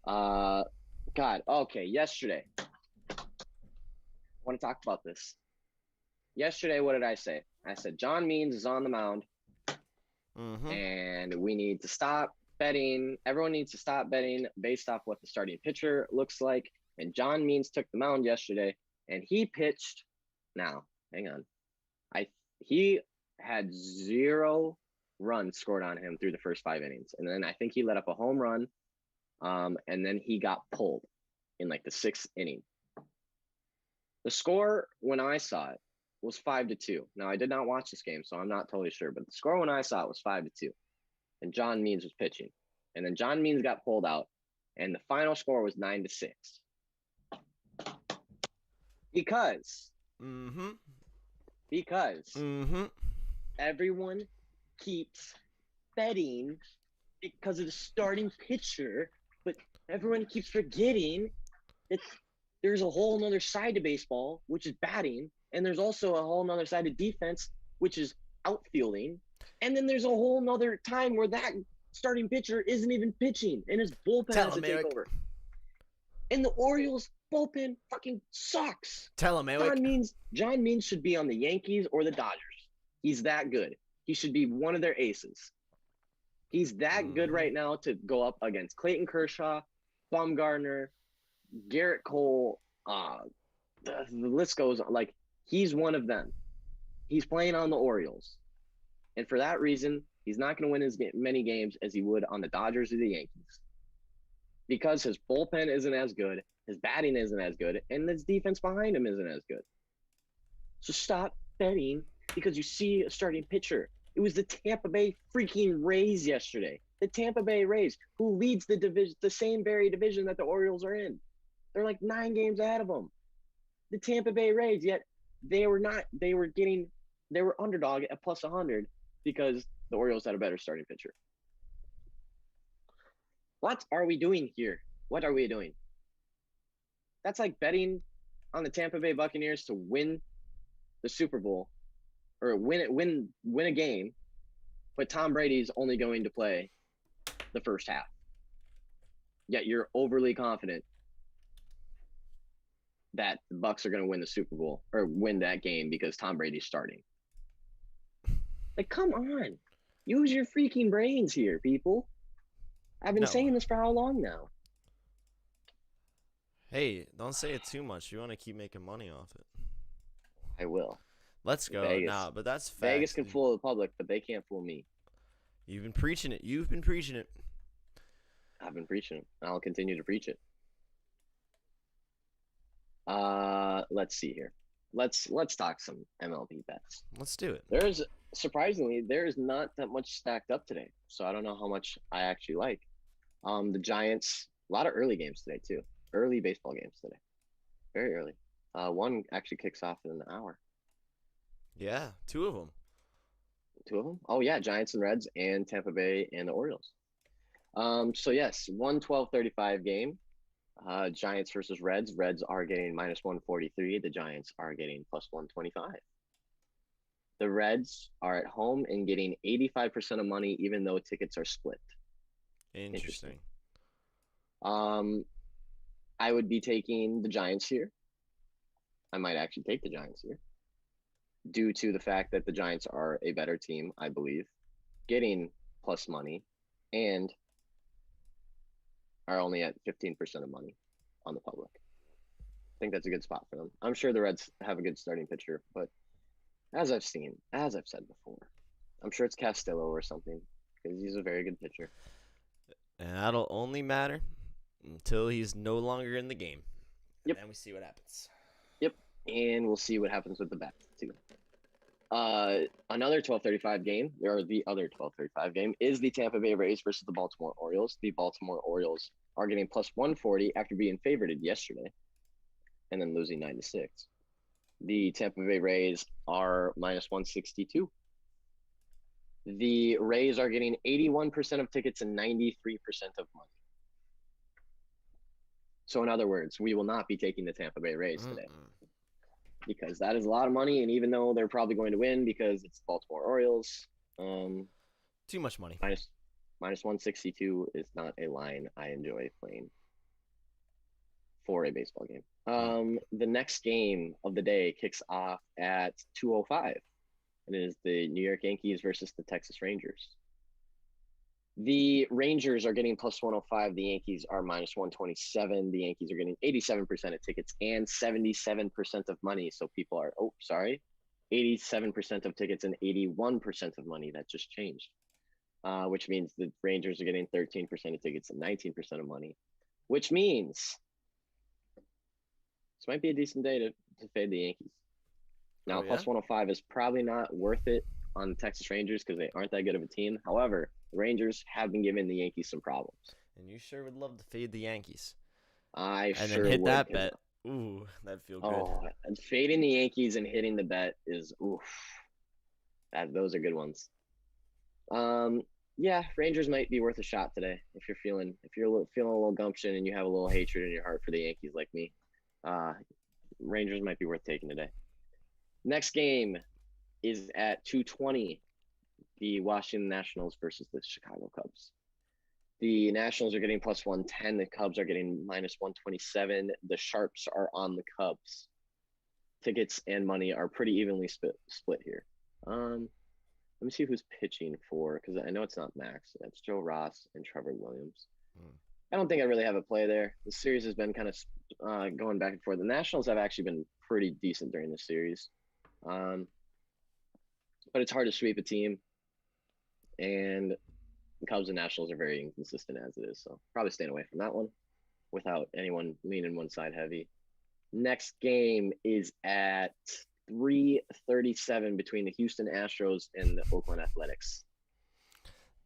God, okay, yesterday. I want to talk about this. Yesterday, what did I say? I said John Means is on the mound, and we need to stop betting. Everyone needs to stop betting based off what the starting pitcher looks like. And John Means took the mound yesterday, and he pitched. Now, hang on. He had 0 runs scored on him through the first 5 innings. And then I think he let up a home run. And then he got pulled in like the 6th inning. The score when I saw it was 5-2. Now I did not watch this game, so I'm not totally sure, but the score when I saw it was 5-2. And John Means was pitching. And then John Means got pulled out, and the final score was 9-6. Because everyone keeps betting because of the starting pitcher, but everyone keeps forgetting that there's a whole nother side to baseball, which is batting, and there's also a whole nother side of defense, which is outfielding, and then there's a whole nother time where that starting pitcher isn't even pitching, and his bullpen has to take over. And the Orioles bullpen fucking sucks. Tell him, Eric. John Means should be on the Yankees or the Dodgers. He's that good. He should be one of their aces. He's that good right now to go up against Clayton Kershaw, Baumgartner, Garrett Cole. The list goes on. Like, he's one of them. He's playing on the Orioles. And for that reason, he's not going to win as many games as he would on the Dodgers or the Yankees. Because his bullpen isn't as good, his batting isn't as good, and his defense behind him isn't as good. So stop betting because you see a starting pitcher. It was the Tampa Bay freaking Rays yesterday. The Tampa Bay Rays, who leads the division, the same very division that the Orioles are in. They're like 9 games ahead of them. The Tampa Bay Rays, yet they were underdog at plus 100 because the Orioles had a better starting pitcher. What are we doing here? What are we doing? That's like betting on the Tampa Bay Buccaneers to win the Super Bowl or win a game, but Tom Brady's only going to play the first half. Yet you're overly confident that the Bucs are going to win the Super Bowl or win that game because Tom Brady's starting. Like, come on. Use your freaking brains here, people. I've been saying this for how long now? Hey, don't say it too much. You want to keep making money off it. I will. Let's go. Vegas. Nah, but that's facts. Vegas can fool the public, but they can't fool me. You've been preaching it. You've been preaching it. I've been preaching it. I'll continue to preach it. Let's see here. Let's talk some MLB bets. Let's do it. Surprisingly, there is not that much stacked up today, so I don't know how much I actually like. The Giants, a lot of early games today too. Early baseball games today, very early. One actually kicks off in an hour. Yeah, 2 of them. 2 of them? Oh yeah, Giants and Reds, and Tampa Bay and the Orioles. So yes, 1:12:35 game. Giants versus Reds. Reds are getting minus 143. The Giants are getting plus 125. The Reds are at home and getting 85% of money, even though tickets are split. Interesting. I would be taking the Giants here. I might actually take the Giants here due to the fact that the Giants are a better team, I believe, getting plus money and are only at 15% of money on the public. I think that's a good spot for them. I'm sure the Reds have a good starting pitcher, but as I've said before, I'm sure it's Castillo or something because he's a very good pitcher. And that'll only matter until he's no longer in the game. Yep. And then we see what happens. Yep. And we'll see what happens with the bats too. Another 12:35 game, or the other 12:35 game, is the Tampa Bay Rays versus the Baltimore Orioles. The Baltimore Orioles are getting plus 140 after being favored yesterday and then losing 9-6. The Tampa Bay Rays are minus 162. The Rays are getting 81% of tickets and 93% of money. So in other words, we will not be taking the Tampa Bay Rays today because that is a lot of money. And even though they're probably going to win because it's Baltimore Orioles, too much money. Minus 162 is not a line I enjoy playing for a baseball game. The next game of the day kicks off at 2:05. It is the New York Yankees versus the Texas Rangers. The Rangers are getting plus 105. The Yankees are minus 127. The Yankees are getting 87% of tickets and 77% of money. So people are, 87% of tickets and 81% of money. That just changed. which means the Rangers are getting 13% of tickets and 19% of money, which means this might be a decent day to fade the Yankees. Now, yeah? plus 105 is probably not worth it on the Texas Rangers because they aren't that good of a team. However, the Rangers have been giving the Yankees some problems. And you sure would love to fade the Yankees. I And sure then hit would. that bet. Ooh, that'd feel good. And fading the Yankees and hitting the bet is oof. Those are good ones. Yeah, Rangers might be worth a shot today if you're feeling a little gumption and you have a little hatred in your heart for the Yankees like me. Rangers might be worth taking today. Next game is at 2:20. The Washington Nationals versus the Chicago Cubs. The Nationals are getting plus 110. The Cubs are getting minus 127. The Sharps are on the Cubs. Tickets and money are pretty evenly split here. Let me see who's pitching for, because I know it's not Max. It's Joe Ross and Trevor Williams. I don't think I really have a play there. The series has been kind of going back and forth. The Nationals have actually been pretty decent during the series. But it's hard to sweep a team. And the Cubs and Nationals are very inconsistent as it is. So probably staying away from that one without anyone leaning one side heavy. Next game is at 3:37 between the Houston Astros and the Oakland Athletics.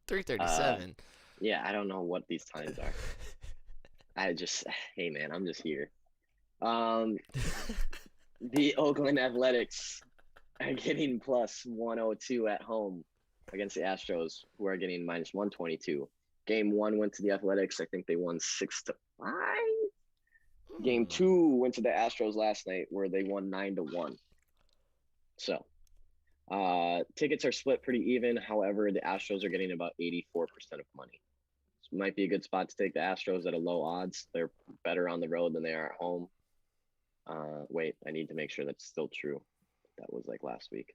3:37. Yeah, I don't know what these times are. Hey man, I'm just here. The Oakland Athletics are getting plus 102 at home against the Astros, who are getting minus 122. Game 1 went to the Athletics. I think they won 6-5. Game 2 went to the Astros last night, where they won 9-1. So, tickets are split pretty even. However, the Astros are getting about 84% of money. So might be a good spot to take the Astros at a low odds. They're better on the road than they are at home. Wait, I need to make sure that's still true. That was like last week.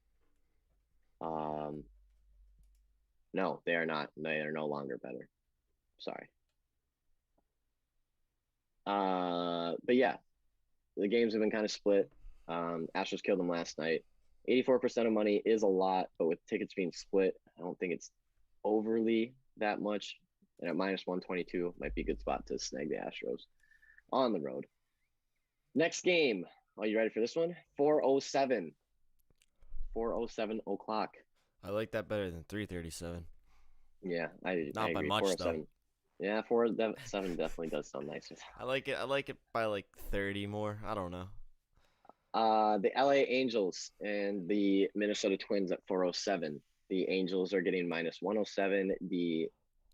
No, they are not. They are no longer better. Sorry. But yeah, the games have been kind of split. Astros killed them last night. 84% of money is a lot, but with tickets being split, I don't think it's overly that much. And at minus 122, might be a good spot to snag the Astros on the road. Next game. Are you ready for this one? 4:07. 4:07 o'clock. I like that better than 3:37. Yeah, I Not by agree. much, 4:07. though. Yeah, 4:07 definitely does sound nicer. I like it by like 30 more. I don't know. The LA Angels and the Minnesota Twins at 4:07. The Angels are getting minus 107. The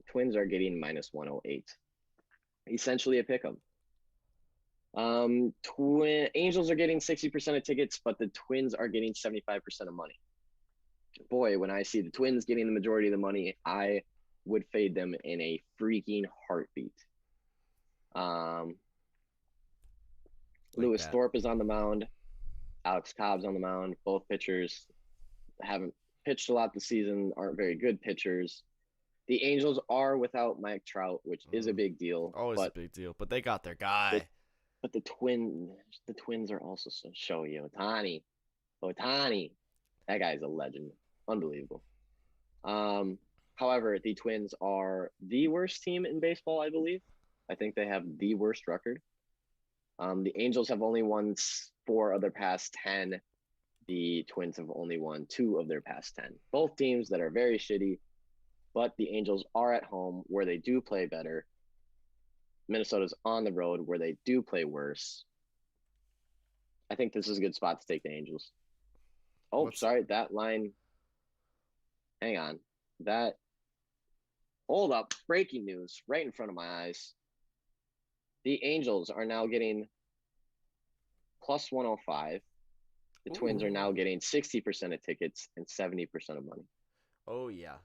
Twins are getting minus 108. Essentially a pick 'em. Angels are getting 60% of tickets, but the Twins are getting 75% of money. Boy, when I see the Twins getting the majority of the money, I would fade them in a freaking heartbeat. Lewis Thorpe is on the mound. Alex Cobb's on the mound. Both pitchers haven't pitched a lot this season, aren't very good pitchers. The Angels are without Mike Trout, which is a big deal. Always a big deal, but they got their guy. But the Twins are also Shohei Ohtani. That guy's a legend. Unbelievable. However, the Twins are the worst team in baseball, I believe. I think they have the worst record. The Angels have only won 4 of their past 10. The Twins have only won 2 of their past 10. Both teams that are very shitty, but the Angels are at home where they do play better. Minnesota's on the road where they do play worse. I think this is a good spot to take the Angels. Sorry, that line. Hang on. Hold up. Breaking news right in front of my eyes. The Angels are now getting plus 105. The Twins are now getting 60% of tickets and 70% of money. Oh, yeah.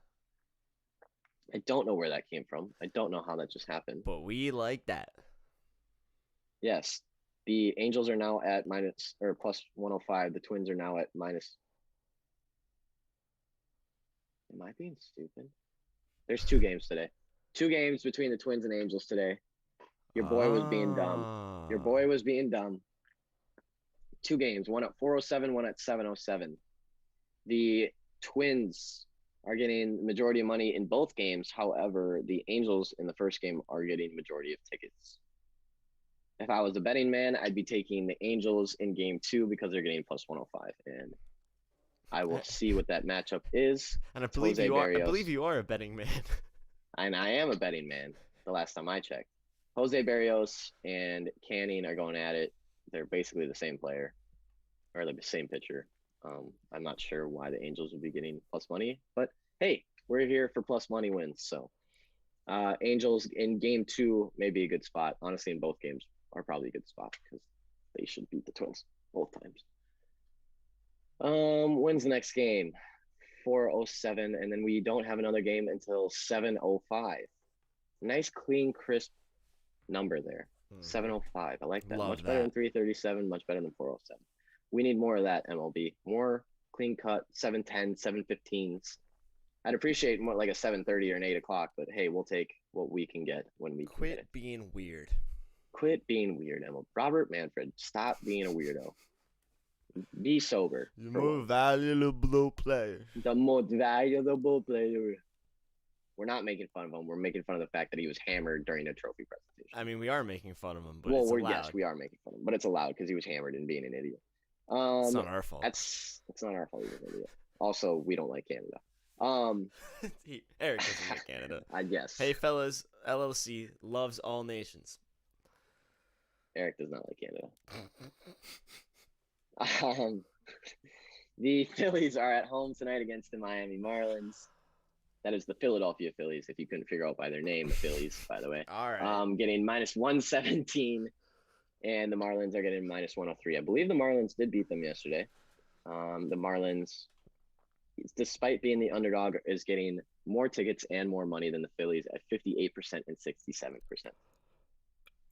I don't know where that came from. I don't know how that just happened. But we like that. Yes. The Angels are now at plus 105. The Twins are now at minus. Am I being stupid? There's 2 games today. 2 games between the Twins and Angels today. Your boy was being dumb. 2 games, one at 4:07, one at 7:07. The Twins are getting majority of money in both games. However, the Angels in the first game are getting majority of tickets. If I was a betting man, I'd be taking the Angels in game 2 because they're getting plus 105. And I will see what that matchup is. And I It's believe Jose you are. I Barrios. believe you are a betting man. And I am a betting man the last time I checked. Jose Barrios and Canning are going at it. They're basically the same player or the same pitcher. I'm not sure why the Angels would be getting plus money, but hey, we're here for plus money wins. So Angels in game 2 may be a good spot. Honestly, in both games are probably a good spot because they should beat the Twins both times. When's the next game? 4:07, and then we don't have another game until 7:05. Nice, clean, crisp number there. 7:05. I like that. Love Much better than 3:37. Much better than 4:07. We need more of that, MLB. More clean cut 7:10, 7:15s. I'd appreciate more like a 7:30 or an 8 o'clock, but hey, we'll take what we can get when we can get it. Quit being weird. Quit being weird, MLB. Robert Manfred, stop being a weirdo. Be sober. The most valuable player. The most valuable player. We're not making fun of him. We're making fun of the fact that he was hammered during a trophy presentation. I mean, we are making fun of him, but well, it's allowed. yes, we are making fun of him, but it's allowed because he was hammered and being an idiot. It's not our fault. It's not our fault. He was an idiot. Also, we don't like Canada. Eric doesn't like Canada. Yes. Hey, fellas, LLC loves all nations. Eric does not like Canada. The Phillies are at home tonight against the Miami Marlins. That is the Philadelphia Phillies, if you couldn't figure out by their name, the Phillies, by the way. All right. Getting minus 117, and the Marlins are getting minus 103. I believe the Marlins did beat them yesterday. The Marlins, despite being the underdog, is getting more tickets and more money than the Phillies at 58% and 67%.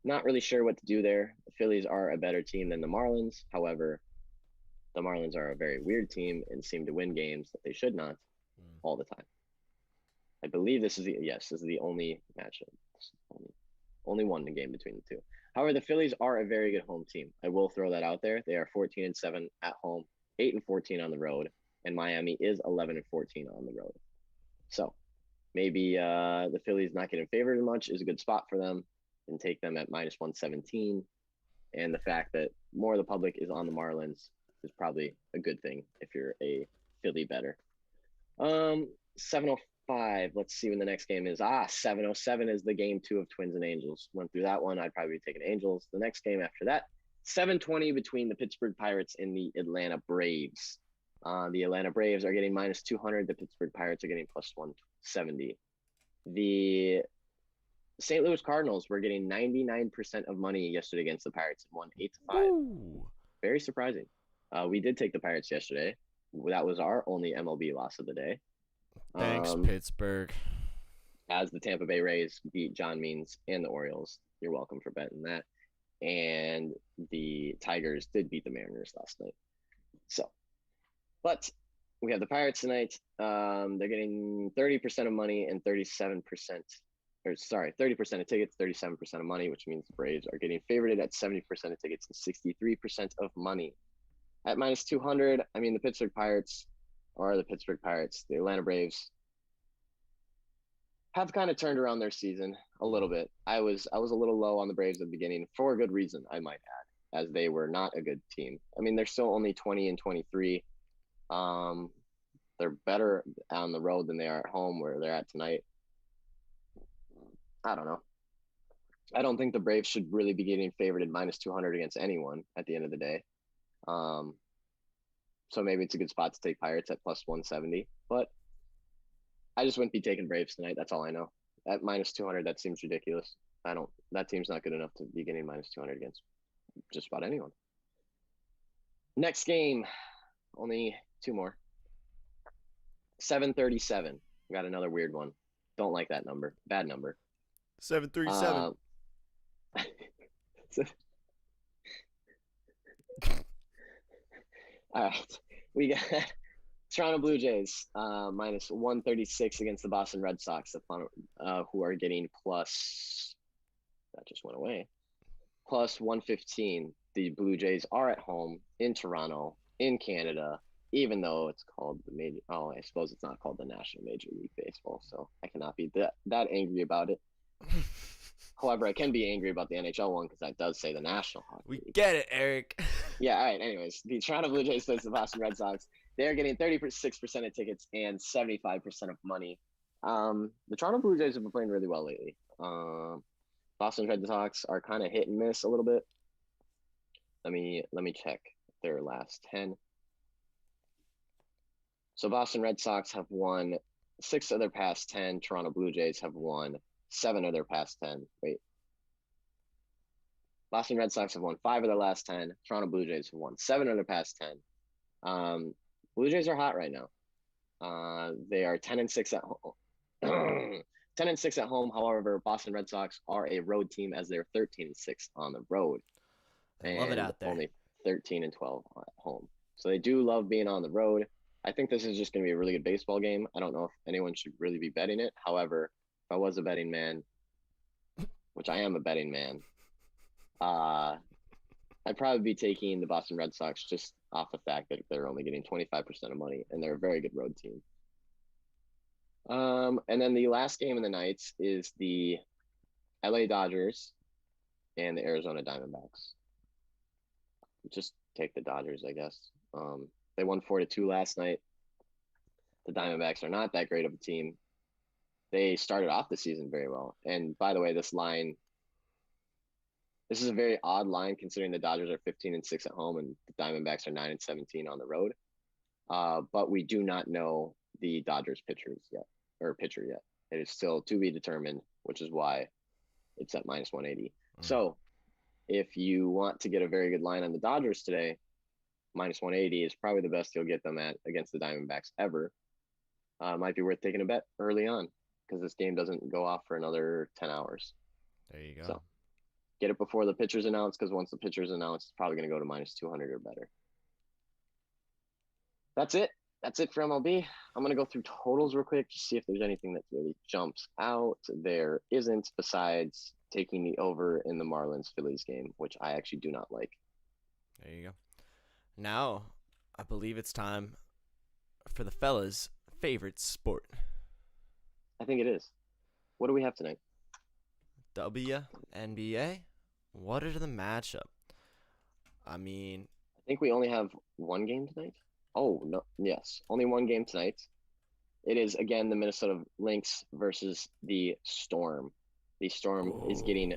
Not really sure what to do there. The Phillies are a better team than the Marlins. However, the Marlins are a very weird team and seem to win games that they should not all the time. I believe this is the only matchup. Only one in the game between the two. However, the Phillies are a very good home team. I will throw that out there. They are 14-7 at home, 8-14 on the road, and Miami is 11-14 on the road. So maybe the Phillies not getting favored as much is a good spot for them, and take them at minus 117. And the fact that more of the public is on the Marlins is probably a good thing if you're a Philly bettor. 7:05. Let's see when the next game is. 7:07 is the game 2 of Twins and Angels. Went through that one. I'd probably be taking Angels. The next game after that, 7:20 between the Pittsburgh Pirates and the Atlanta Braves. The Atlanta Braves are getting minus 200. The Pittsburgh Pirates are getting plus 170. The St. Louis Cardinals were getting 99% of money yesterday against the Pirates and won 8-5. Ooh. Very surprising. We did take the Pirates yesterday. That was our only MLB loss of the day. Thanks, Pittsburgh. As the Tampa Bay Rays beat John Means and the Orioles. You're welcome for betting that. And the Tigers did beat the Mariners last night. So, but we have the Pirates tonight. They're getting 30% of money and 30% of tickets, 37% of money, which means the Braves are getting favored at 70% of tickets and 63% of money. At minus 200, I mean, the Pittsburgh Pirates are the Pittsburgh Pirates. The Atlanta Braves have kind of turned around their season a little bit. I was a little low on the Braves at the beginning for a good reason, I might add, as they were not a good team. I mean, they're still only 20-23. They're better on the road than they are at home where they're at tonight. I don't know. I don't think the Braves should really be getting favored at minus 200 against anyone at the end of the day. So maybe it's a good spot to take Pirates at plus 170, but I just wouldn't be taking Braves tonight. That's all I know. At minus 200, that seems ridiculous. That team's not good enough to be getting minus 200 against just about anyone. Next game, only 2 more. 7:37. We got another weird one. Don't like that number. Bad number. 737. All right. We got Toronto Blue Jays minus 136 against the Boston Red Sox, who are getting plus, that just went away, plus 115. The Blue Jays are at home in Toronto, in Canada, even though it's called the major. Oh, I suppose it's not called the National Major League Baseball, so I cannot be that angry about it. However, I can be angry about the NHL one because that does say the National Hockey We League. get it, Eric. Yeah, all right. Anyways, the Toronto Blue Jays plays the Boston Red Sox. They're getting 36% of tickets and 75% of money. The Toronto Blue Jays have been playing really well lately. Boston Red Sox are kind of hit and miss a little bit. Let me check their last 10. So Boston Red Sox have won 6 of their past 10. Toronto Blue Jays have won 7 of their past 10. Wait. Boston Red Sox have won 5 of their last 10. Toronto Blue Jays have won 7 of their past 10. Blue Jays are hot right now. They are 10-6 at home. 10-6 at home. However, Boston Red Sox are a road team as they're 13-6 on the road. I love it out there. Only 13-12 at home. So they do love being on the road. I think this is just going to be a really good baseball game. I don't know if anyone should really be betting it. However, if I was a betting man, which I am a betting man, I'd probably be taking the Boston Red Sox just off the fact that they're only getting 25% of money and they're a very good road team. And then the last game of the night is the LA Dodgers and the Arizona Diamondbacks. Just take the Dodgers, I guess. They won 4-2 last night. The Diamondbacks are not that great of a team. They started off the season very well. And by the way, this is a very odd line considering the Dodgers are 15-6 at home and the Diamondbacks are 9-17 on the road. But we do not know the Dodgers pitcher yet. It is still to be determined, which is why it's at -180. So if you want to get a very good line on the Dodgers today, -180 is probably the best you'll get them at against the Diamondbacks ever. Might be worth taking a bet early on because this game doesn't go off for another 10 hours. There you go. So get it before the pitcher's announced because once the pitcher's announced, it's probably going to go to -200 or better. That's it. That's it for MLB. I'm going to go through totals real quick to see if there's anything that really jumps out. There isn't, besides taking the over in the Marlins-Phillies game, which I actually do not like. There you go. Now, I believe it's time for the fellas' favorite sport. I think it is. What do we have tonight? WNBA? What are the matchup? I mean, I think we only have one game tonight. Oh, no. Yes. Only one game tonight. It is, again, the Minnesota Lynx versus the Storm. The Storm is getting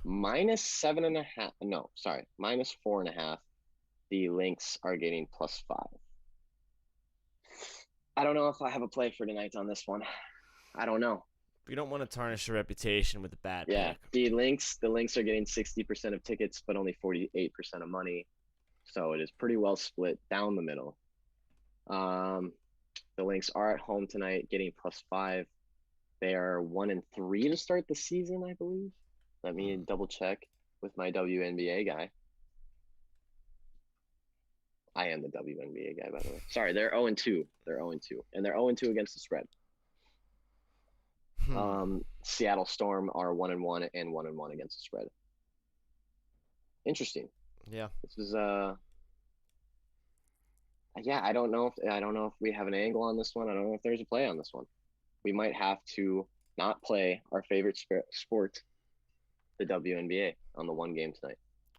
-7.5. No, sorry. -4.5. The Lynx are getting +5. I don't know if I have a play for tonight on this one. I don't know. we don't want to tarnish your reputation with a bad Yeah, pick. the Lynx are getting 60% of tickets, but only 48% of money. So it is pretty well split down the middle. The Lynx are at home tonight, getting +5. They are 1-3 to start the season, I believe. Let me double check with my WNBA guy. I am the WNBA guy, by the way. Sorry, they're 0-2. They're 0-2, and they're 0-2 against the spread. Seattle Storm are 1-1 and 1-1 against the spread. Interesting. Yeah. This is yeah, I don't know if we have an angle on this one. I don't know if there's a play on this one. We might have to not play our favorite sport, the WNBA, on the one game tonight.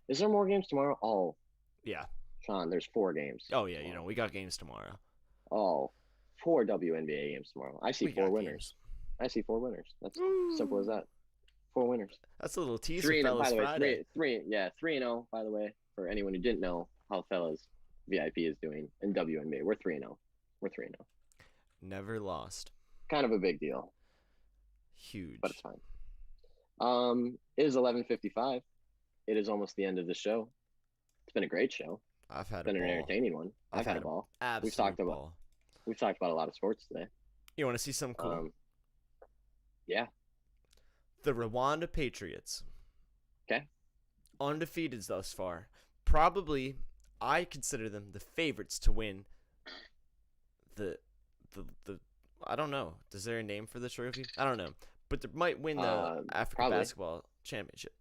Is there more games tomorrow? Oh, Yeah. Sean, there's 4 games. Oh, yeah. We got games tomorrow. Oh, 4 WNBA games tomorrow. I see We 4 got winners. games. I see 4 winners. That's simple as that. 4 winners. That's a little teaser, 3-0, fellas. by the way. Friday. 3-0, by the way, for anyone who didn't know how fellas VIP is doing in WNBA. We're 3-0. We're 3-0. Never lost. Kind of a big deal, Huge. but it's fine. It is 11:55. It is almost the end of the show. It's been a great show. I've had It's been a an ball. entertaining one. I've had a ball. Absolute talked about- ball. We've talked about a lot of sports today. You want to see something cool? Yeah. The Rwanda Patriots. Okay. Undefeated thus far. Probably, I consider them the favorites to win the I don't know. Is there a name for the trophy? I don't know. But they might win the African probably. Basketball Championship.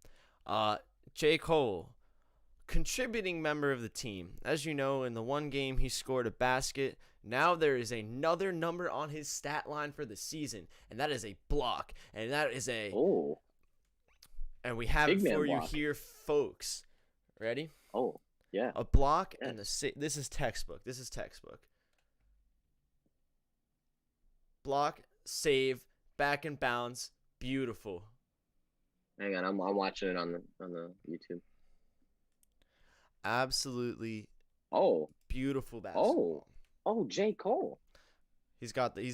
J. Cole, contributing member of the team. As you know, in the one game he scored a basket. Now there is another number on his stat line for the season, and that is a block. And that is a Oh, and we have big it man for you block. here, folks. Ready? Oh, yeah. A block Yeah. and this is textbook. This is textbook. Block, save, back and bounds, beautiful. Hang on, I'm watching it on the YouTube. Absolutely Oh, beautiful basketball. oh, J. Cole. He's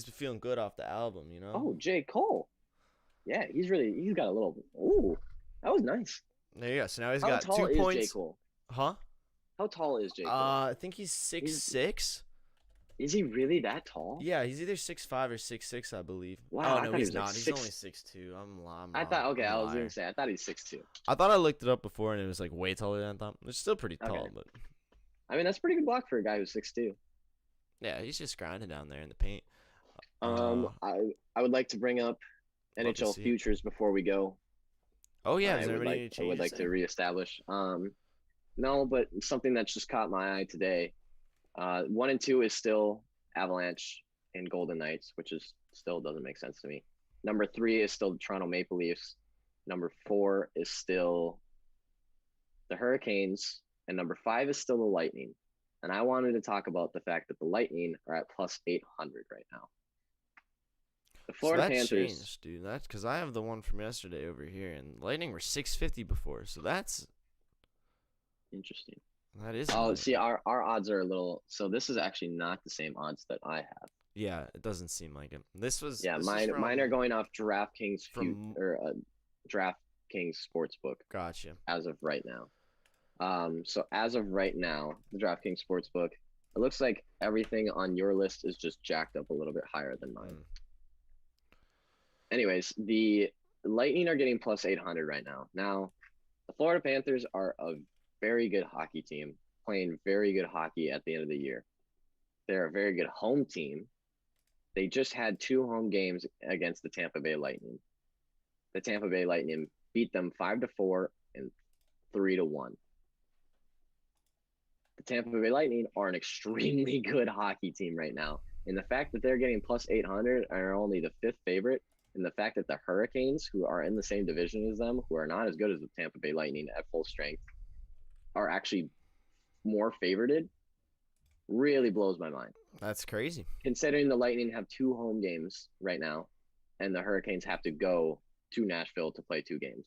feeling good off the album, you know. Oh, J. Cole. Yeah, he's got a little. Ooh, that was nice. There you go. So now he's How got tall 2 is points. J. Cole? Huh? How tall is J. Cole? I think he's 6'6". Is he really that tall? Yeah, he's either 6'5" or 6'6", I believe. Wow, Oh I no, thought he he's was like not. He's 6. only 6'2". I'm I thought. Okay, I'm I a was liar. gonna say. I thought he's 6'2". I thought I looked it up before and it was like way taller than I thought. It's still pretty tall, Okay. but I mean, that's pretty good block for a guy who's 6'2". yeah, he's just grinding down there in the paint. I would like to bring up Love to NHL see it. futures before we go. Oh yeah, I is there would any like changes to there? reestablish. No, but something that's just caught my eye today. 1 and 2 is still Avalanche and Golden Knights, which is still doesn't make sense to me. Number 3 is still the Toronto Maple Leafs. Number 4 is still the Hurricanes, and number 5 is still the Lightning. And I wanted to talk about the fact that the Lightning are at plus 800 right now. The Florida so that Panthers. changed, dude. That's because I have the one from yesterday over here, and Lightning were 650 before, so that's Interesting. that is. Oh, another- see, our odds are a little. So this is actually not the same odds that I have. yeah, it doesn't seem like it. This was Yeah, this is mine are from- going off DraftKings from- DraftKings Sportsbook Gotcha. as of right now. So as of right now, the DraftKings Sportsbook, it looks like everything on your list is just jacked up a little bit higher than mine. Mm. Anyways, the Lightning are getting plus 800 right now. Now, the Florida Panthers are a very good hockey team, playing very good hockey at the end of the year. They're a very good home team. They just had 2 home games against the Tampa Bay Lightning. The Tampa Bay Lightning beat them 5-4 and 3-1. The Tampa Bay Lightning are an extremely good hockey team right now. And the fact that they're getting plus 800 and are only the 5th favorite, and the fact that the Hurricanes, who are in the same division as them, who are not as good as the Tampa Bay Lightning at full strength, are actually more favorited, really blows my mind. That's crazy. Considering the Lightning have 2 home games right now, and the Hurricanes have to go to Nashville to play 2 games.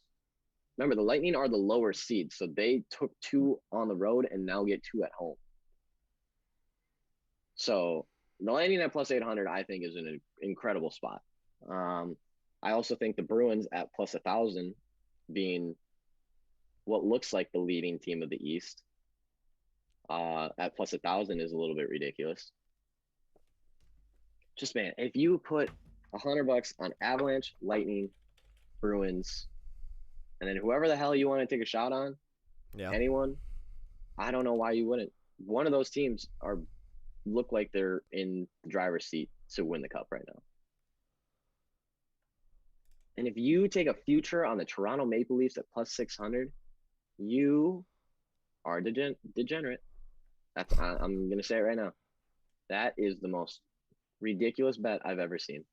Remember, the Lightning are the lower seed, so they took 2 on the road and now get 2 at home. So the Lightning at plus 800, I think, is an incredible spot. I also think the Bruins at plus 1,000, being what looks like the leading team of the East, at plus 1,000 is a little bit ridiculous. Just, man, if you put $100 on Avalanche, Lightning, Bruins, and then whoever the hell you want to take a shot on, Yeah. anyone, I don't know why you wouldn't. One of those teams look like they're in the driver's seat to win the cup right now. And if you take a future on the Toronto Maple Leafs at plus 600, you are degenerate. I'm going to say it right now. That is the most ridiculous bet I've ever seen.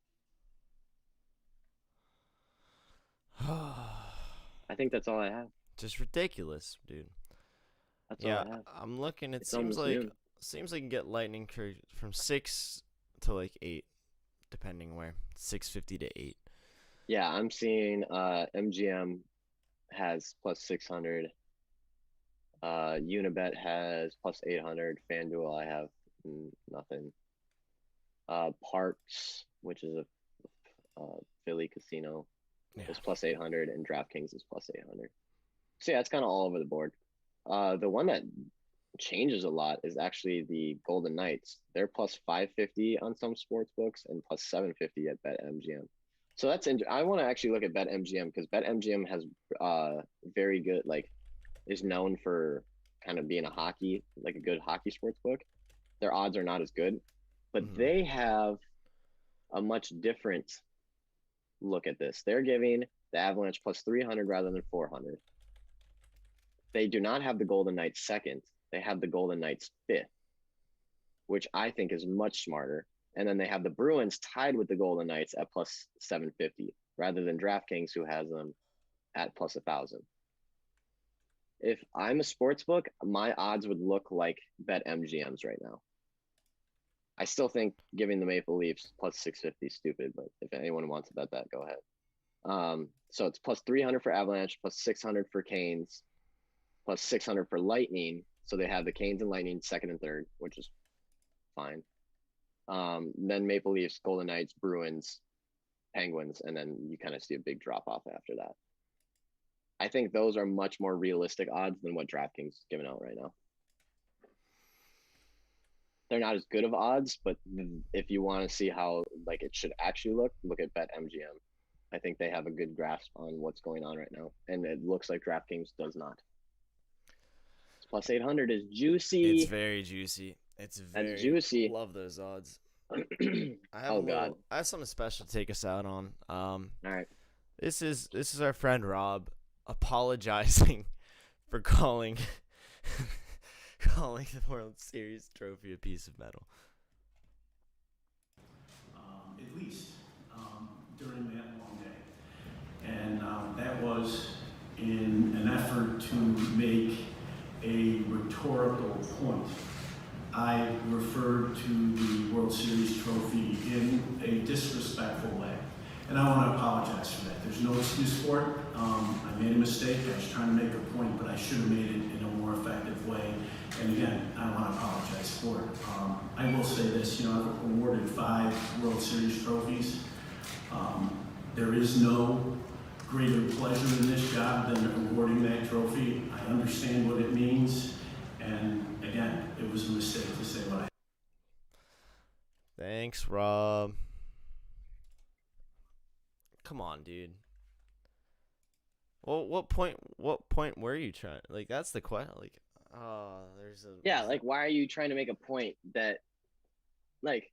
I think that's all I have. Just ridiculous, dude. That's all I have. I'm looking. It It's seems almost like noon. you can get Lightning from 6 to like 8, depending where. 650 to 8. Yeah, I'm seeing MGM has plus 600. Unibet has plus 800. FanDuel, I have nothing. Parks, which is a Philly casino, Yeah. is plus 800, and DraftKings is plus 800. So yeah, it's kind of all over the board. The one that changes a lot is actually the Golden Knights. They're plus 550 on some sports books and plus 750 at BetMGM. So that's I want to actually look at BetMGM because BetMGM has very good, is known for kind of being a good hockey sports book. Their odds are not as good, but Mhm. they have a much different look at this. They're giving the Avalanche plus 300 rather than 400. They do not have the Golden Knights second. They have the Golden Knights fifth, which I think is much smarter. And then they have the Bruins tied with the Golden Knights at plus 750, rather than DraftKings, who has them at plus 1,000. If I'm a sports book, my odds would look like bet MGM's right now. I still think giving the Maple Leafs plus 650 is stupid, but if anyone wants to bet that, go ahead. So it's plus 300 for Avalanche, plus 600 for Canes, plus 600 for Lightning. So they have the Canes and Lightning second and third, which is fine. Then Maple Leafs, Golden Knights, Bruins, Penguins, and then you kind of see a big drop off after that. I think those are much more realistic odds than what DraftKings is giving out right now. They're not as good of odds, but if you want to see how like it should actually look at BetMGM. I think they have a good grasp on what's going on right now, and it looks like DraftKings does not. Plus 800 is juicy. It's very juicy. It's very juicy. Love those odds. God. I have something special to take us out on. All right. This is our friend Rob apologizing for calling the World Series trophy a piece of metal. At least during that long day. And that was in an effort to make a rhetorical point. I referred to the World Series trophy in a disrespectful way. And I want to apologize for that. There's no excuse for it. I made a mistake. I was trying to make a point, but I should have made it in a more effective way. And again, I want to apologize for it. I will say this, I've awarded 5 World Series trophies. There is no greater pleasure in this job than awarding that trophy. I understand what it means. And again, it was a mistake to say what I. Thanks, Rob. Come on, dude. Well, what point were you trying? Like, that's the question. Like, why are you trying to make a point that, like,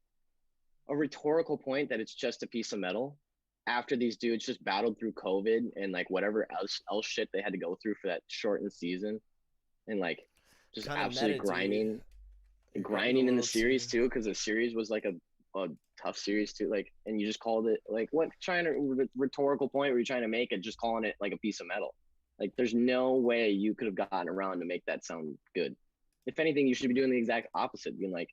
a rhetorical point that it's just a piece of metal after these dudes just battled through COVID and like whatever else shit they had to go through for that shortened season, and like just kinda absolutely grinding in the series too, because the series was like a tough series too, like, and you just called it like, what rhetorical point were you trying to make it just calling it like a piece of metal? Like, there's no way you could have gotten around to make that sound good. If anything, you should be doing the exact opposite, being like,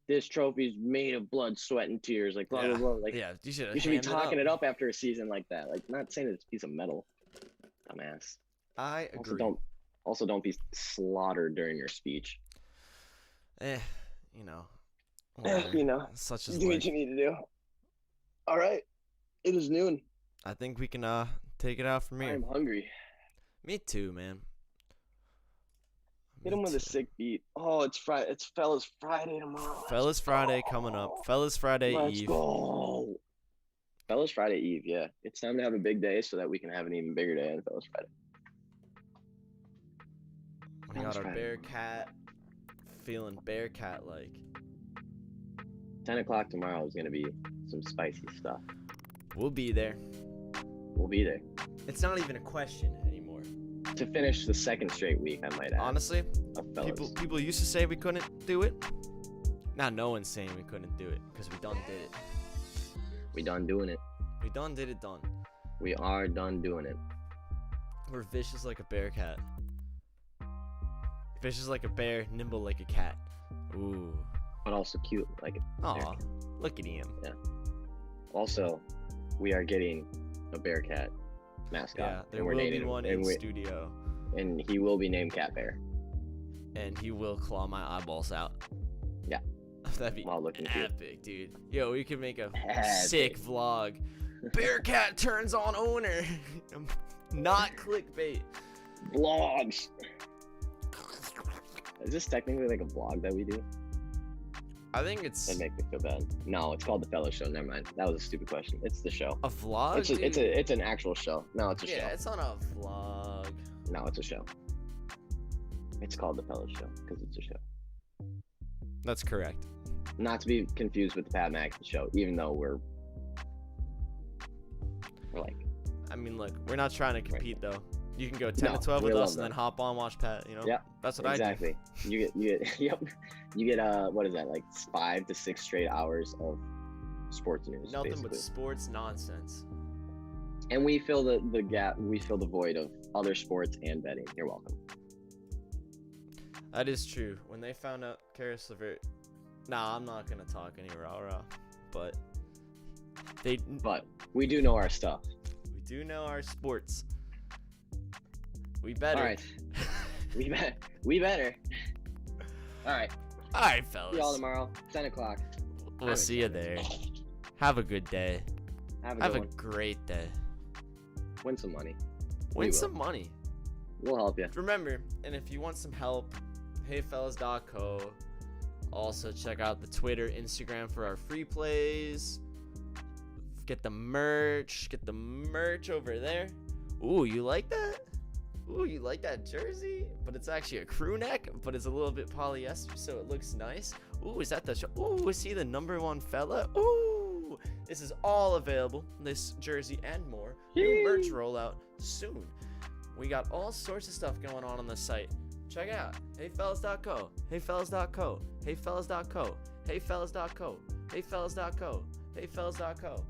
this trophy's made of blood, sweat, and tears, like blah blah blah. Like, yeah, you should be talking it up after a season like that. Like, not saying that it's a piece of metal, dumbass. I agree. Also don't be slaughtered during your speech. Whatever. Such as do what you need to do. All right, it is noon. I think we can take it out from here. I'm hungry. Me too, man. Hit him with a sick beat. Oh, it's Friday. It's Fellas Friday tomorrow. Fellas Friday coming up. Fellas Friday Eve. Let's go. Fellas Friday Eve, yeah. It's time to have a big day so that we can have an even bigger day on Fellas Friday. We got our Bearcat, feeling Bearcat-like. 10 o'clock tomorrow is going to be some spicy stuff. We'll be there. We'll be there. It's not even a question anymore. To finish the second straight week, I might add. Honestly, people used to say we couldn't do it. Now no one's saying we couldn't do it, because we done did it. We done doing it. We done did it done. We are done doing it. We're vicious like a bearcat. Vicious like a bear, nimble like a cat. Ooh. But also cute like a bear. Aw, look at him. Yeah. Also, we are getting a Bearcat mascot. Yeah, there will be one in studio. And he will be named Cat Bear. And he will claw my eyeballs out. Yeah. That'd be while looking epic, dude. Yo, we could make a epic. Sick vlog. Bearcat turns on owner. Not clickbait. Vlogs. Is this technically like a vlog that we do? I think it's. That make me feel bad. No, it's called the Fellow Show. Never mind. That was a stupid question. It's the show. A vlog? It's an actual show. No, it's a show. Yeah, it's not a vlog. No, it's a show. It's called the Fellow Show because it's a show. That's correct. Not to be confused with the Pat McAfee show, even though we're like. I mean, look, we're not trying to compete though. You can go 10 No, to 12 we with love us and that. then hop on, watch Pat. Yep, That's what I exactly. You get yep. You get what is that, like 5 to 6 straight hours of sports news, do. Nothing basically. but sports nonsense. And we fill the gap. We fill the void of other sports and betting. You're welcome. That is true. When they found out Karis LeVert, I'm not gonna talk any rah-rah, but But we do know our stuff. we do know our sports. We better. All right. We better. All right. All right, fellas. See y'all tomorrow, 10 o'clock. We'll see you there. Have a good day. Have a Have good a one. great day. Win some money. Win will. some money. We'll help you. Remember, and if you want some help, heyfellas.co. Also, check out the Twitter, Instagram for our free plays. Get the merch. Get the merch over there. Ooh, you like that? Ooh, you like that jersey? But it's actually a crew neck, but it's a little bit polyester, so it looks nice. Ooh, is that the ooh, is he the #1 fella? Ooh, this is all available. This jersey and more. New merch rollout soon. We got all sorts of stuff going on the site. Check it out. Heyfellas.co. Heyfellas.co. Heyfellas.co. Heyfellas.co. Heyfellas.co. Heyfellas.co.